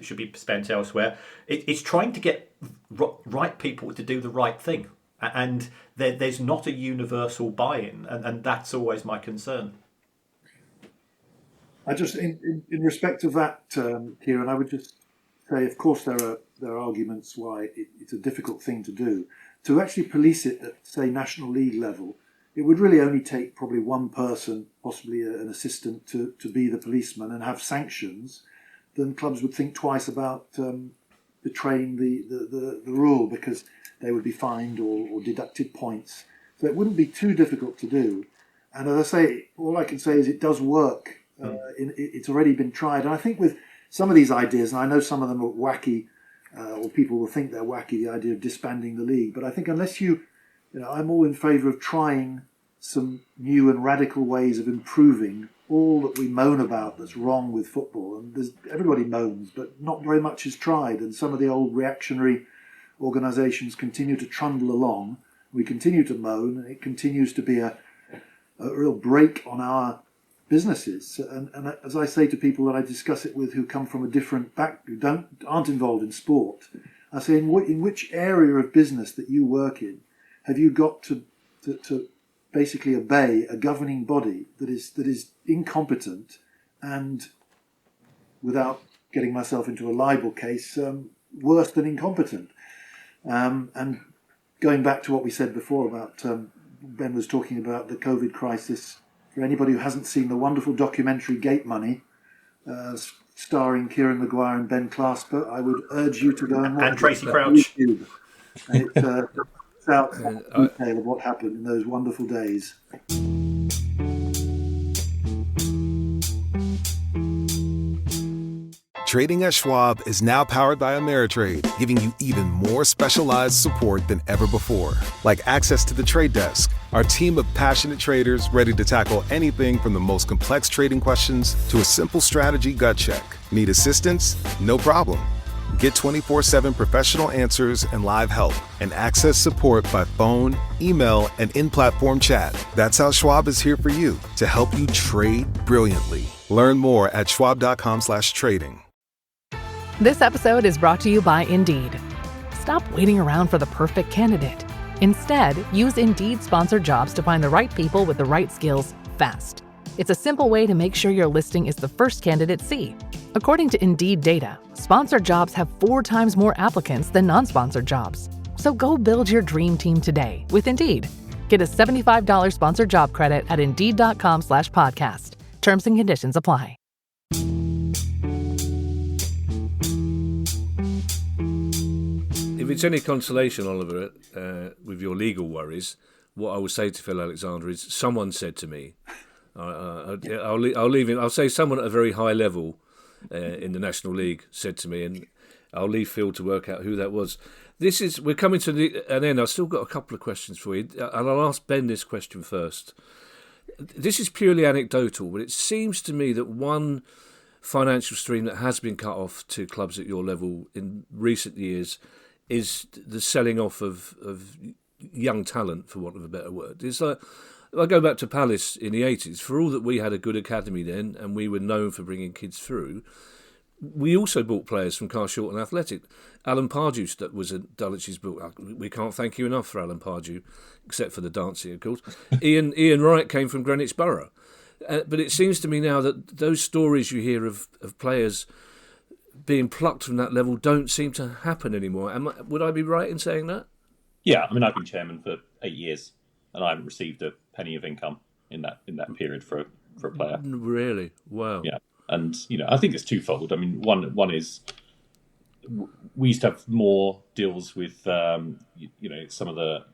[SPEAKER 4] should be spent elsewhere. It's trying to get right people to do the right thing, and there's not a universal buy-in, and that's always my concern.
[SPEAKER 6] I just, in respect of that, Kieran, I would just say, of course, there are arguments why it's a difficult thing to do. To actually police it at, say, National League level, it would really only take probably one person, possibly an assistant, to be the policeman and have sanctions. Then clubs would think twice about betraying the rule, because they would be fined or deducted points. So it wouldn't be too difficult to do. And as I say, all I can say is it does work. It's already been tried. And I think with some of these ideas, and I know some of them are wacky, or people will think they're wacky, the idea of disbanding the league. But I think unless I'm all in favour of trying some new and radical ways of improving all that we moan about that's wrong with football. And everybody moans, but not very much is tried. And some of the old reactionary organisations continue to trundle along. We continue to moan, and it continues to be a real brake on our businesses. And as I say to people that I discuss it with who come from a different who aren't involved in sport, I say, in which area of business that you work in have you got to basically obey a governing body that is incompetent and, without getting myself into a libel case, worse than incompetent. And going back to what we said before about Ben was talking about the COVID crisis. For anybody who hasn't seen the wonderful documentary Gate Money, starring Kieran and Ben Clasper, I would urge you to go and watch
[SPEAKER 4] And Tracy
[SPEAKER 6] it.
[SPEAKER 4] Crouch.
[SPEAKER 6] And it's out detail of what happened in those wonderful days.
[SPEAKER 9] Trading at Schwab is now powered by Ameritrade, giving you even more specialized support than ever before. Like access to the trade desk, our team of passionate traders ready to tackle anything from the most complex trading questions to a simple strategy gut check. Need assistance? No problem. Get 24/7 professional answers and live help, and access support by phone, email, and in-platform chat. That's how Schwab is here for you, to help you trade brilliantly. Learn more at schwab.com/trading.
[SPEAKER 10] This episode is brought to you by Indeed. Stop waiting around for the perfect candidate. Instead, use Indeed sponsored jobs to find the right people with the right skills fast. It's a simple way to make sure your listing is the first candidates see. According to Indeed data, sponsored jobs have 4 times more applicants than non-sponsored jobs. So go build your dream team today with Indeed. Get a $75 sponsored job credit at Indeed.com/podcast. Terms and conditions apply.
[SPEAKER 3] If it's any consolation, Oliver, with your legal worries, what I will say to Phil Alexander is, someone said to me, I'll leave him. I'll say someone at a very high level in the National League said to me, and I'll leave Phil to work out who that was. We're coming to an end. I've still got a couple of questions for you, and I'll ask Ben this question first. This is purely anecdotal, but it seems to me that one financial stream that has been cut off to clubs at your level in recent years is the selling off of young talent, for want of a better word. It's like, I go back to Palace in the 80s. For all that we had a good academy then, and we were known for bringing kids through, we also bought players from Carshalton and Athletic. Alan Pardew, that was at Dulwich's book. We can't thank you enough for Alan Pardew, except for the dancing, of course. Ian Wright came from Greenwich Borough. But it seems to me now that those stories you hear of players being plucked from that level don't seem to happen anymore. Would I be right in saying that?
[SPEAKER 5] Yeah, I mean, I've been chairman for 8 years, and I haven't received a penny of income in that period for a player.
[SPEAKER 3] Really? Wow.
[SPEAKER 5] Yeah, and I think it's twofold. I mean, one is we used to have more deals with some of the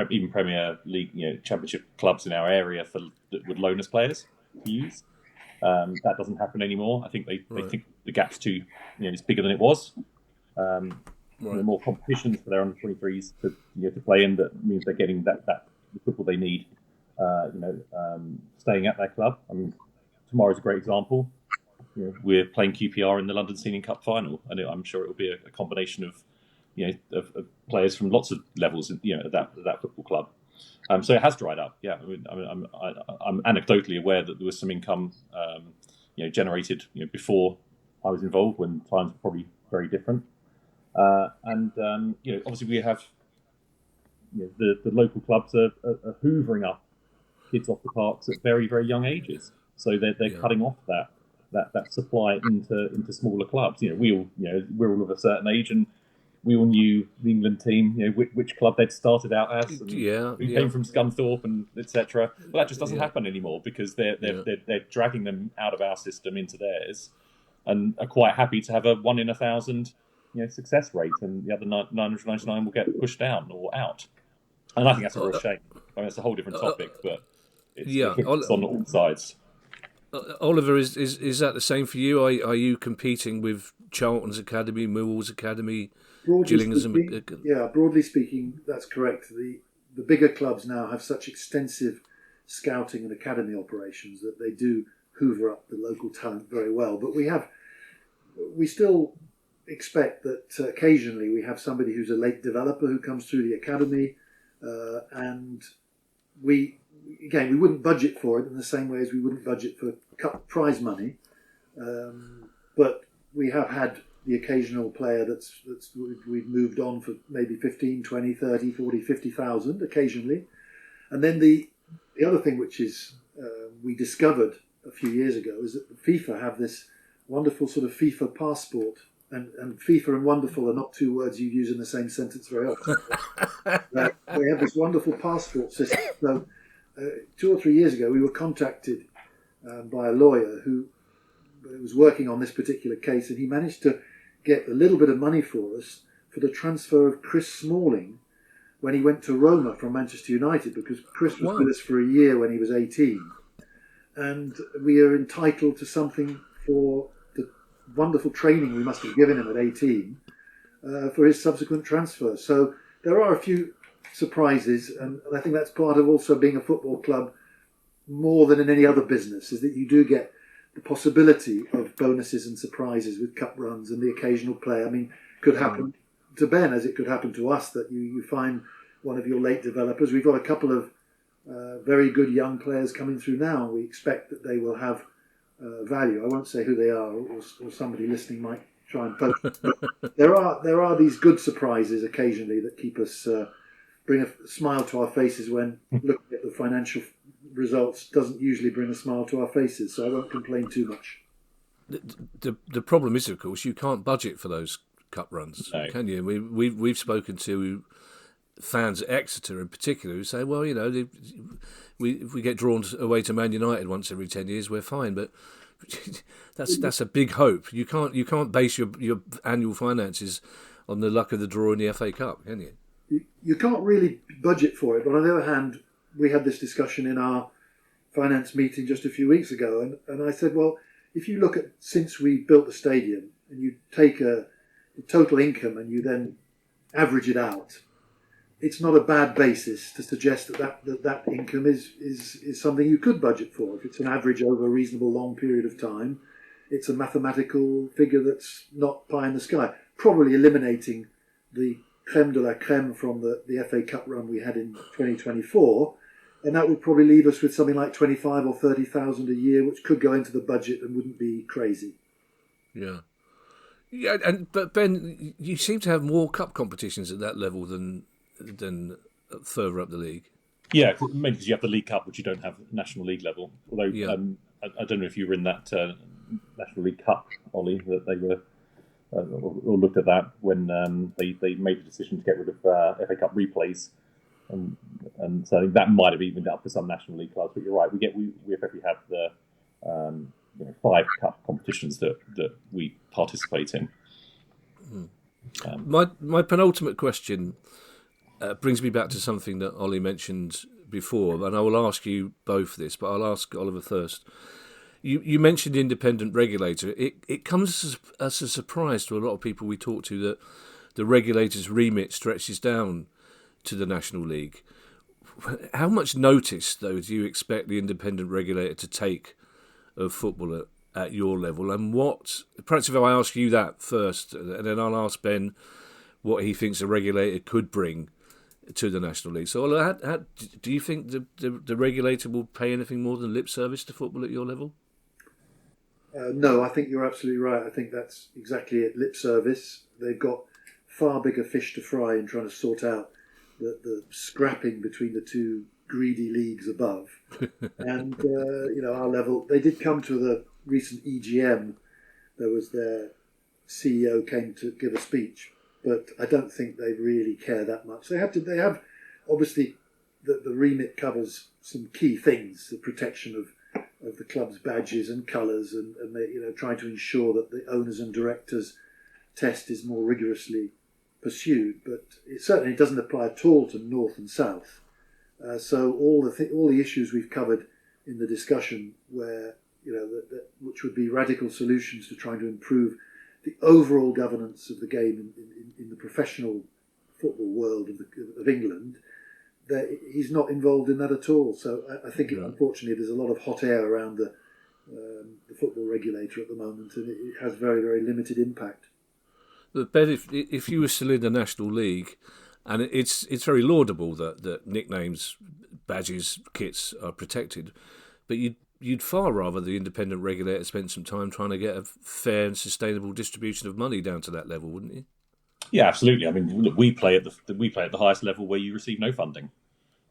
[SPEAKER 5] even Premier League, Championship clubs in our area that would loan us players to use. That doesn't happen anymore. I think they think the gap's too, it's bigger than it was. More competitions for their under 23s to play in. That means they're getting the football they need. Staying at their club. I mean, tomorrow's a great example. We're playing QPR in the London Senior Cup final, and I'm sure it will be a combination of of players from lots of levels at that football club. So it has dried up. Yeah, I'm anecdotally aware that there was some income, generated, before I was involved, when times were probably very different. Obviously we have, the local clubs are hoovering up kids off the parks at very, very young ages. So they're cutting off that supply into smaller clubs. We're all of a certain age, and we all knew the England team, which club they'd started out as, and who came from Scunthorpe, and etc. But that just doesn't happen anymore, because they're dragging them out of our system into theirs, and are quite happy to have a 1 in 1,000 success rate, and the other 999 will get pushed down or out. And I think that's a real shame. I mean, it's a whole different topic, but it's on all sides.
[SPEAKER 3] Oliver, is that the same for you? Are you competing with Charlton's Academy, Millwall's Academy, Gillingham's?
[SPEAKER 6] Broadly speaking, that's correct. The bigger clubs now have such extensive scouting and academy operations that they do hoover up the local talent very well. But we still expect that occasionally we have somebody who's a late developer who comes through the academy, and we again, we wouldn't budget for it in the same way as we wouldn't budget for cup prize money. But we have had the occasional player that's we've moved on for maybe 15, 20, 30, 40, 50,000 occasionally. And then the other thing which is we discovered a few years ago is that FIFA have this wonderful sort of FIFA passport. And FIFA and wonderful are not two words you use in the same sentence very often. They have this wonderful passport system. So 2 or 3 years ago, we were contacted by a lawyer who was working on this particular case, and he managed to get a little bit of money for us for the transfer of Chris Smalling when he went to Roma from Manchester United, because Chris was with us for a year when he was 18. And we are entitled to something for the wonderful training we must have given him at 18 for his subsequent transfer. So there are a few surprises, and I think that's part of also being a football club more than in any other business, is that you do get the possibility of bonuses and surprises with cup runs and the occasional play. I mean, could happen to Ben as it could happen to us, that you find one of your late developers. We've got a couple of very good young players coming through now, and we expect that they will have value. I won't say who they are, or somebody listening might try and poke. But there are these good surprises occasionally that keep us bring a smile to our faces when looking at the financial results doesn't usually bring a smile to our faces. So I won't complain too much.
[SPEAKER 3] The problem is, of course, you can't budget for those cup runs, can you? We've spoken to fans at Exeter in particular who say, well, if we get drawn away to Man United once every 10 years, we're fine. But that's a big hope. You can't base your annual finances on the luck of the draw in the FA Cup, can you?
[SPEAKER 6] You can't really budget for it. But on the other hand, we had this discussion in our finance meeting just a few weeks ago, and I said, well, if you look at since we built the stadium and you take the total income and you then average it out, it's not a bad basis to suggest that income is something you could budget for. If it's an average over a reasonable long period of time, it's a mathematical figure that's not pie in the sky. Probably eliminating the creme de la creme from the FA Cup run we had in 2024, and that would probably leave us with something like 25 or 30,000 a year, which could go into the budget and wouldn't be crazy.
[SPEAKER 3] Yeah. But Ben, you seem to have more cup competitions at that level than further up the league.
[SPEAKER 5] Yeah, mainly because you have the League Cup, which you don't have National League level. Although I don't know if you were in that National League Cup, Ollie, that they were or looked at that when they made the decision to get rid of FA Cup replays, and so I think that might have evened up for some National League clubs. But you're right, we effectively have the 5 cup competitions that we participate in.
[SPEAKER 3] My penultimate question brings me back to something that Ollie mentioned before, and I will ask you both this, but I'll ask Oliver first. You mentioned independent regulator. It comes as a surprise to a lot of people we talk to that the regulator's remit stretches down to the National League. How much notice, though, do you expect the independent regulator to take of football at your level? And perhaps if I ask you that first, and then I'll ask Ben what he thinks a regulator could bring to the National League. So, how do you think the regulator will pay anything more than lip service to football at your level?
[SPEAKER 6] No, I think you're absolutely right. I think that's exactly it, lip service. They've got far bigger fish to fry in trying to sort out the scrapping between the two greedy leagues above. And, our level, they did come to the recent EGM. There was their CEO came to give a speech, but I don't think they really care that much. They have obviously the remit covers some key things, the protection of the club's badges and colours, and they, trying to ensure that the owners and directors test is more rigorously pursued. But it certainly doesn't apply at all to North and South. So all the issues we've covered in the discussion, where which would be radical solutions to trying to improve the overall governance of the game in the professional football world of England, that he's not involved in that at all. So I think, unfortunately, there's a lot of hot air around the football regulator at the moment, and it has very, very limited impact.
[SPEAKER 3] But Ben, if you were still in the National League, and it's very laudable that nicknames badges, kits are protected. But you'd far rather the independent regulator spent some time trying to get a fair and sustainable distribution of money down to that level, wouldn't you?
[SPEAKER 5] Yeah, absolutely. I mean, look, we play at the highest level where you receive no funding.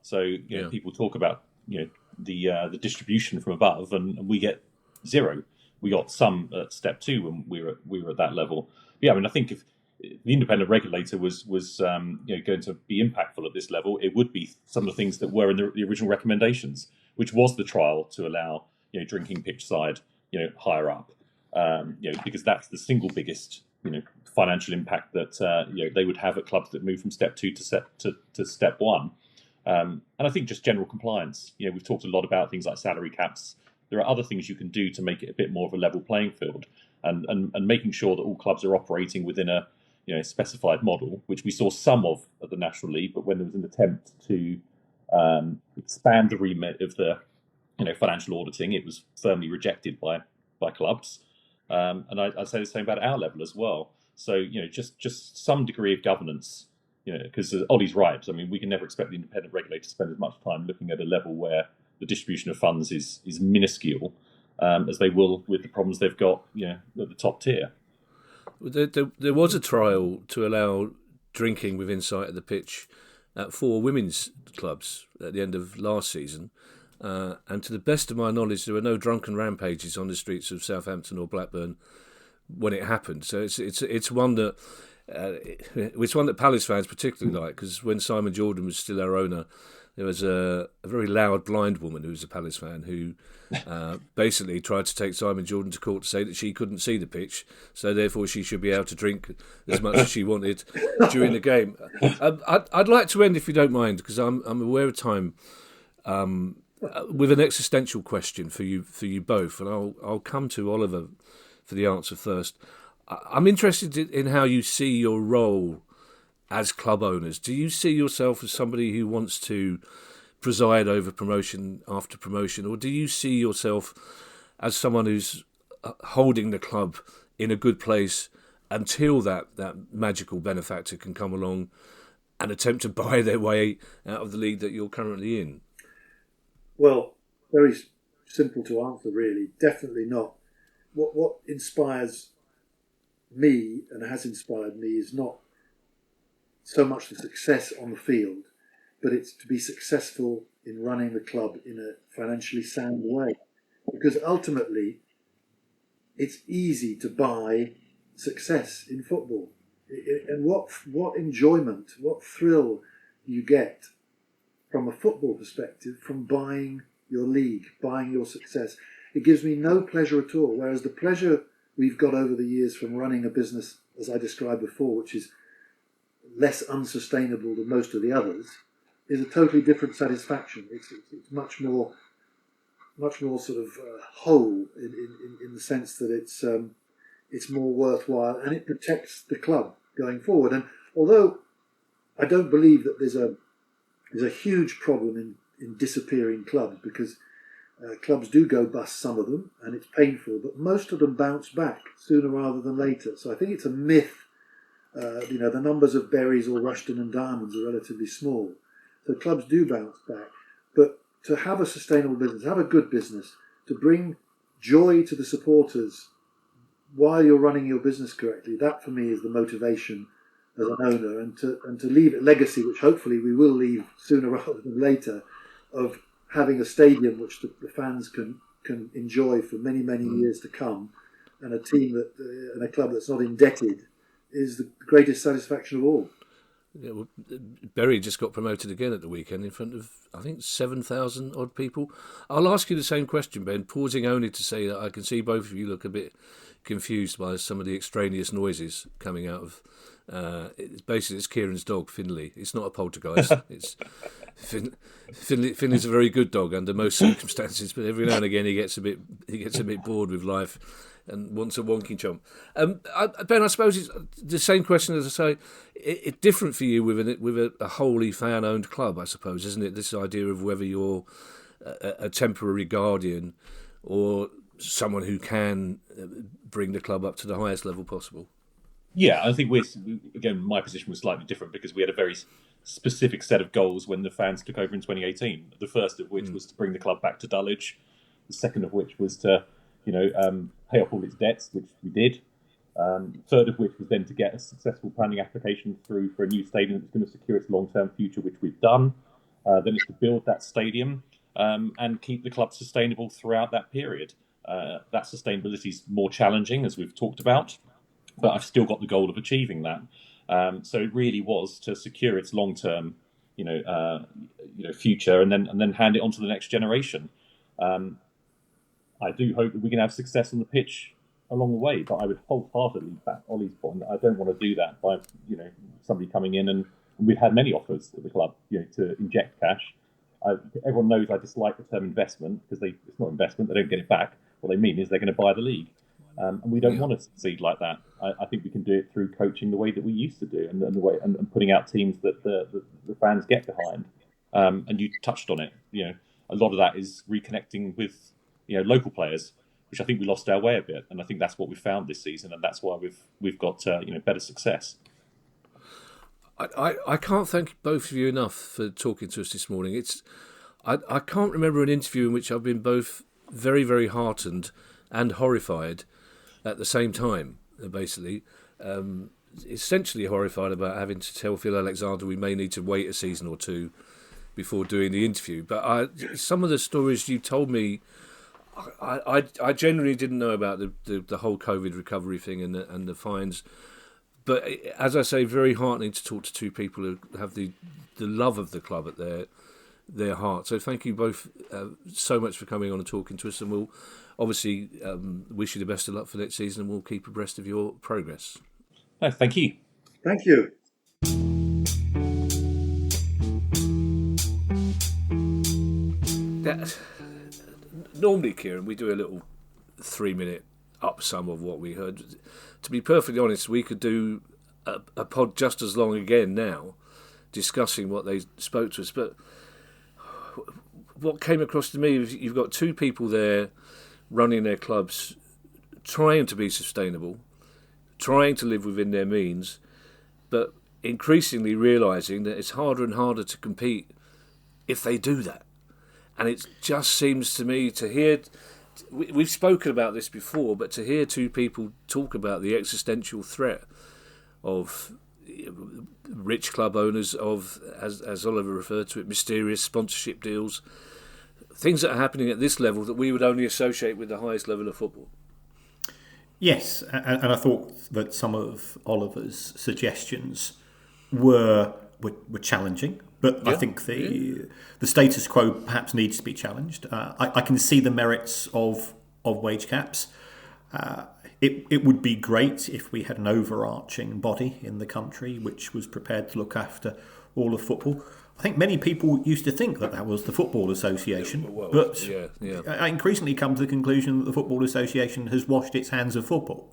[SPEAKER 5] So you know, people talk about the distribution from above, and we get zero. We got some at step 2 when we were at that level. Yeah, I mean, I think if the independent regulator was going to be impactful at this level, it would be some of the things that were in the original recommendations, which was the trial to allow drinking pitch side higher up, because that's the single biggest financial impact that they would have at clubs that move from step 2 to step 1. And I think just general compliance. We've talked a lot about things like salary caps. There are other things you can do to make it a bit more of a level playing field, and making sure that all clubs are operating within a specified model, which we saw some of at the National League. But when there was an attempt to expand the remit of the financial auditing, it was firmly rejected by clubs. And I'd say the same about our level as well. So just some degree of governance. Because Ollie's right. I mean, we can never expect the independent regulator to spend as much time looking at a level where the distribution of funds is minuscule, as they will with the problems they've got at the top tier.
[SPEAKER 3] There was a trial to allow drinking within sight of the pitch at 4 women's clubs at the end of last season. And to the best of my knowledge, there were no drunken rampages on the streets of Southampton or Blackburn when it happened. So it's one that... it's one that Palace fans particularly like, because when Simon Jordan was still our owner, there was a very loud blind woman who was a Palace fan who basically tried to take Simon Jordan to court to say that she couldn't see the pitch, so therefore she should be able to drink as much as she wanted during the game. I'd like to end, if you don't mind, because I'm aware of time, with an existential question for you both, and I'll come to Oliver for the answer first. I'm interested in how you see your role as club owners. Do you see yourself as somebody who wants to preside over promotion after promotion, or do you see yourself as someone who's holding the club in a good place until that magical benefactor can come along and attempt to buy their way out of the league that you're currently in?
[SPEAKER 6] Well, very simple to answer, really. Definitely not. What inspires me and has inspired me is not so much the success on the field, but it's to be successful in running the club in a financially sound way. Because ultimately, it's easy to buy success in football. And what enjoyment, what thrill you get from a football perspective from buying your league, buying your success. It gives me no pleasure at all, whereas the pleasure we've got over the years from running a business, as I described before, which is less unsustainable than most of the others, is a totally different satisfaction. It's much more sort of whole in the sense that it's more worthwhile, and it protects the club going forward. And although I don't believe that there's a huge problem in disappearing clubs, because clubs do go bust, some of them, and it's painful, but most of them bounce back sooner rather than later. So I think it's a myth. The numbers of Berries or Rushden and Diamonds are relatively small. So clubs do bounce back. But to have a sustainable business, have a good business, to bring joy to the supporters while you're running your business correctly, that for me is the motivation as an owner, and to leave a legacy, which hopefully we will leave sooner rather than later, of having a stadium which the fans can enjoy for many, many years to come, and a team and a club that's not indebted, is the greatest satisfaction of all.
[SPEAKER 3] Yeah, well, Bury just got promoted again at the weekend in front of, I think, 7,000 odd people. I'll ask you the same question, Ben, pausing only to say that I can see both of you look a bit confused by some of the extraneous noises coming out of... it's Kieran's dog, Finley. It's not a poltergeist. Finley's a very good dog under most circumstances, but every now and again he gets a bit bored with life and wants a wonky chomp. Ben, I suppose it's the same question as I say. It's different for you with a wholly fan-owned club, I suppose, isn't it? This idea of whether you're a temporary guardian or someone who can bring the club up to the highest level possible.
[SPEAKER 5] Yeah, I think again, my position was slightly different because we had a very specific set of goals when the fans took over in 2018. The first of which was to bring the club back to Dulwich. The second of which was to, pay off all its debts, which we did. Third of which was then to get a successful planning application through for a new stadium that's going to secure its long-term future, which we've done. Then it's to build that stadium and keep the club sustainable throughout that period. That sustainability is more challenging, as we've talked about, but I've still got the goal of achieving that. So it really was to secure its long-term, future, and then hand it on to the next generation. I do hope that we can have success on the pitch along the way, but I would wholeheartedly back Ollie's point that I don't want to do that by somebody coming in, and we've had many offers at the club to inject cash. Everyone knows I dislike the term investment because it's not investment, they don't get it back. What they mean is they're going to buy the league. And we don't want to succeed like that. I think we can do it through coaching the way that we used to do, and the way and putting out teams that the fans get behind. And you touched on it. A lot of that is reconnecting with local players, which I think we lost our way a bit. And I think that's what we found this season, and that's why we've got better success.
[SPEAKER 3] I can't thank both of you enough for talking to us this morning. I can't remember an interview in which I've been both very, very heartened and horrified at the same time, basically. Essentially horrified about having to tell Phil Alexander we may need to wait a season or two before doing the interview. But some of the stories you told me, I genuinely didn't know about the whole COVID recovery thing and the fines. But as I say, very heartening to talk to two people who have the love of the club at their heart. So thank you both so much for coming on and talking to us, and we'll obviously wish you the best of luck for next season, and we'll keep abreast of your progress.
[SPEAKER 5] Oh, thank you.
[SPEAKER 6] Thank you.
[SPEAKER 3] Normally, Kieran, we do a little 3-minute upsum of what we heard. To be perfectly honest, we could do a pod just as long again now, discussing what they spoke to us. But what came across to me is you've got two people there running their clubs, trying to be sustainable, trying to live within their means, but increasingly realising that it's harder and harder to compete if they do that. And it just seems to me to hear, we've spoken about this before, but to hear two people talk about the existential threat of rich club owners, of, as Oliver referred to it, mysterious sponsorship deals, things that are happening at this level that we would only associate with the highest level of football.
[SPEAKER 4] Yes, and I thought that some of Oliver's suggestions were challenging, but yeah, I think the status quo perhaps needs to be challenged. I can see the merits of wage caps. It would be great if we had an overarching body in the country which was prepared to look after all of football. I think many people used to think that was the Football Association, but I increasingly come to the conclusion that the Football Association has washed its hands of football.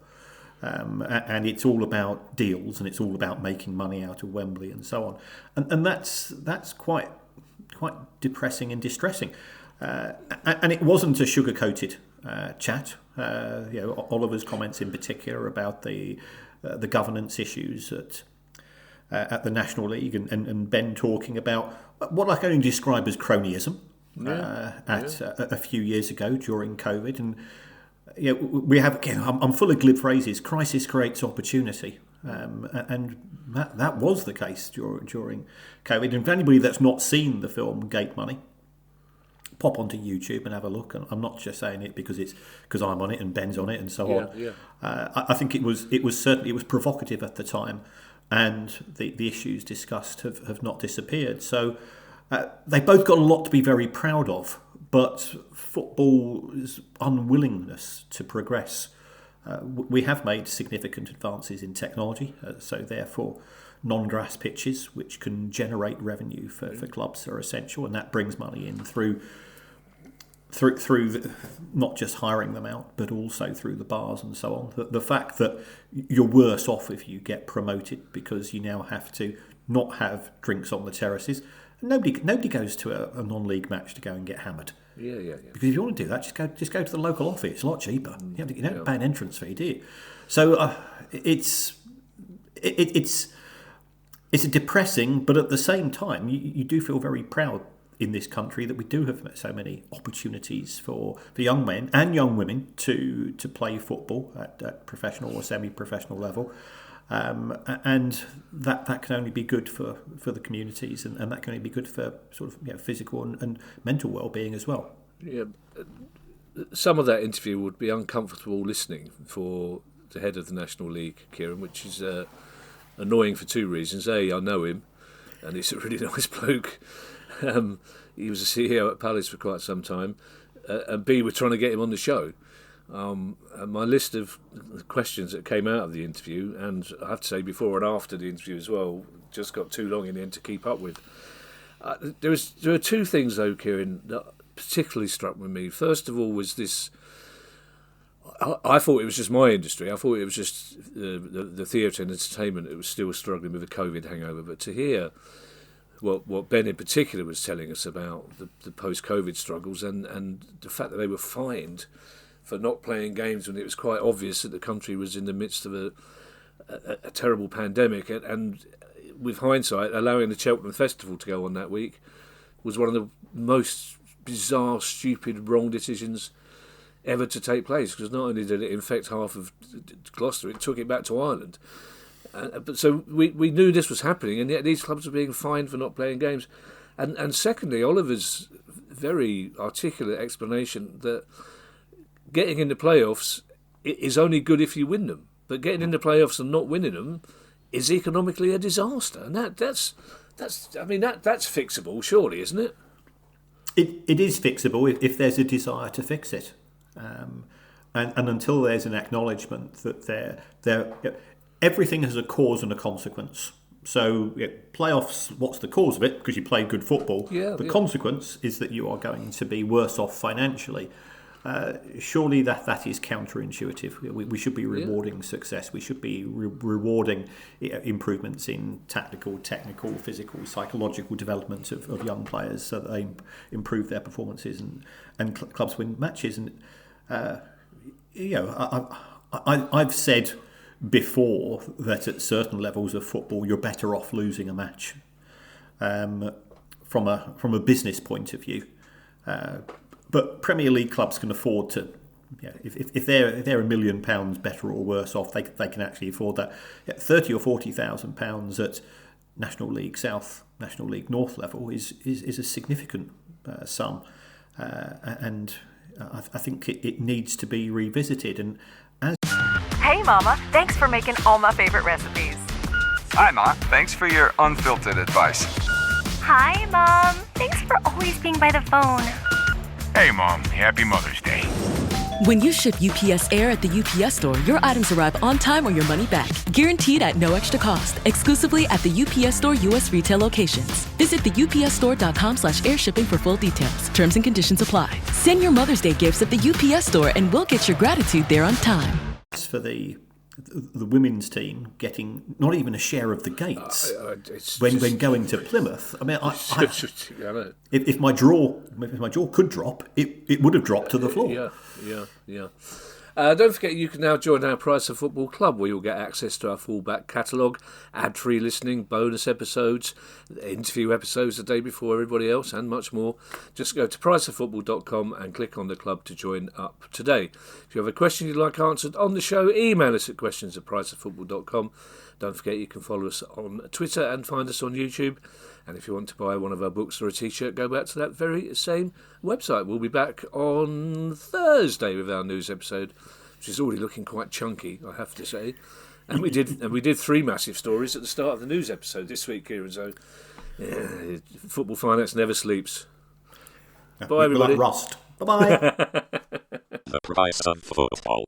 [SPEAKER 4] And it's all about deals, and it's all about making money out of Wembley and so on. And that's quite depressing and distressing. And it wasn't a sugar-coated chat. Oliver's comments in particular about the governance issues at the National League, and Ben talking about what I can only describe as cronyism a few years ago during COVID. And we have, again, I'm full of glib phrases, crisis creates opportunity. And that was the case during COVID. And for anybody that's not seen the film Gate Money, pop onto YouTube and have a look. And I'm not just saying it because I'm on it and Ben's on it and so on. Yeah. I think it was provocative at the time, and the issues discussed have not disappeared. So they both got a lot to be very proud of. But football's unwillingness to progress, we have made significant advances in technology, so therefore non-grass pitches, which can generate revenue for clubs, are essential, and that brings money in through not just hiring them out, but also through the bars and so on. The fact that you're worse off if you get promoted because you now have to not have drinks on the terraces. Nobody goes to a non-league match to go and get hammered. Yeah. Because if you want to do that, just go to the local office. It's a lot cheaper. You don't pay an entrance fee, do you? So it's it's depressing, but at the same time, you do feel very proud in this country that we do have so many opportunities for young men and young women to play football at professional or semi-professional level. And that can only be good for the communities, and that can only be good for sort of physical and mental well-being as well.
[SPEAKER 3] Yeah, some of that interview would be uncomfortable listening for the head of the National League, Kieran, which is annoying for two reasons. A, I know him, and he's a really nice bloke. He was a CEO at Palace for quite some time. And B, we're trying to get him on the show. And my list of questions that came out of the interview, and I have to say before and after the interview as well, just got too long in the end to keep up with. There are two things, though, Kieran, that particularly struck with me. First of all was this... I thought it was just my industry. I thought it was just the theatre and entertainment that was still struggling with a COVID hangover. But to hear what Ben in particular was telling us about the post-COVID struggles and the fact that they were fined for not playing games when it was quite obvious that the country was in the midst of a terrible pandemic, and with hindsight, allowing the Cheltenham Festival to go on that week was one of the most bizarre, stupid, wrong decisions ever to take place, because not only did it infect half of Gloucester, it took it back to Ireland. But so we knew this was happening, and yet these clubs were being fined for not playing games. And secondly, Oliver's very articulate explanation that getting in the playoffs is only good if you win them, but getting in the playoffs and not winning them is economically a disaster, and that's fixable, surely, isn't it?
[SPEAKER 4] It is fixable if there's a desire to fix it. And until there's an acknowledgement that everything has a cause and a consequence. So playoffs, what's the cause of it? Because you play good football. The consequence is that you are going to be worse off financially. Surely that is counterintuitive. We should be rewarding success. We should be rewarding improvements in tactical, technical, physical, psychological development of young players so that they improve their performances and clubs win matches. And I've said before that at certain levels of football you're better off losing a match from a business point of view. But Premier League clubs can afford to, if they're £1 million better or worse off, they can actually afford that. £30,000 or £40,000 at National League South, National League North level is a significant sum, and I think it needs to be revisited. And
[SPEAKER 10] Hey, Mama, thanks for making all my favorite recipes.
[SPEAKER 11] Hi, Ma. Thanks for your unfiltered advice.
[SPEAKER 12] Hi, Mom. Thanks for always being by the phone.
[SPEAKER 11] Hey, Mom. Happy Mother's Day.
[SPEAKER 13] When you ship UPS Air at the UPS Store, your items arrive on time or your money back. Guaranteed at no extra cost. Exclusively at the UPS Store U.S. retail locations. Visit the upsstore.com/airshipping for full details. Terms and conditions apply. Send your Mother's Day gifts at the UPS Store and we'll get your gratitude there on time.
[SPEAKER 4] For the women's team getting not even a share of the gates when going to Plymouth. I mean, if my jaw could drop, it would have dropped to the floor.
[SPEAKER 3] Yeah. Don't forget, you can now join our Price of Football Club, where you'll get access to our full back catalogue, ad-free listening, bonus episodes, interview episodes the day before everybody else, and much more. Just go to priceoffootball.com and click on the club to join up today. If you have a question you'd like answered on the show, email us at questions@priceoffootball.com. Don't forget, you can follow us on Twitter and find us on YouTube. And if you want to buy one of our books or a T-shirt, go back to that very same website. We'll be back on Thursday with our news episode, which is already looking quite chunky, I have to say. And we did 3 massive stories at the start of the news episode this week, Kieran. So football finance never sleeps. Bye, everybody.
[SPEAKER 4] Like Rust. Bye-bye.
[SPEAKER 14] The Price of Football.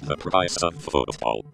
[SPEAKER 14] The Price of Football.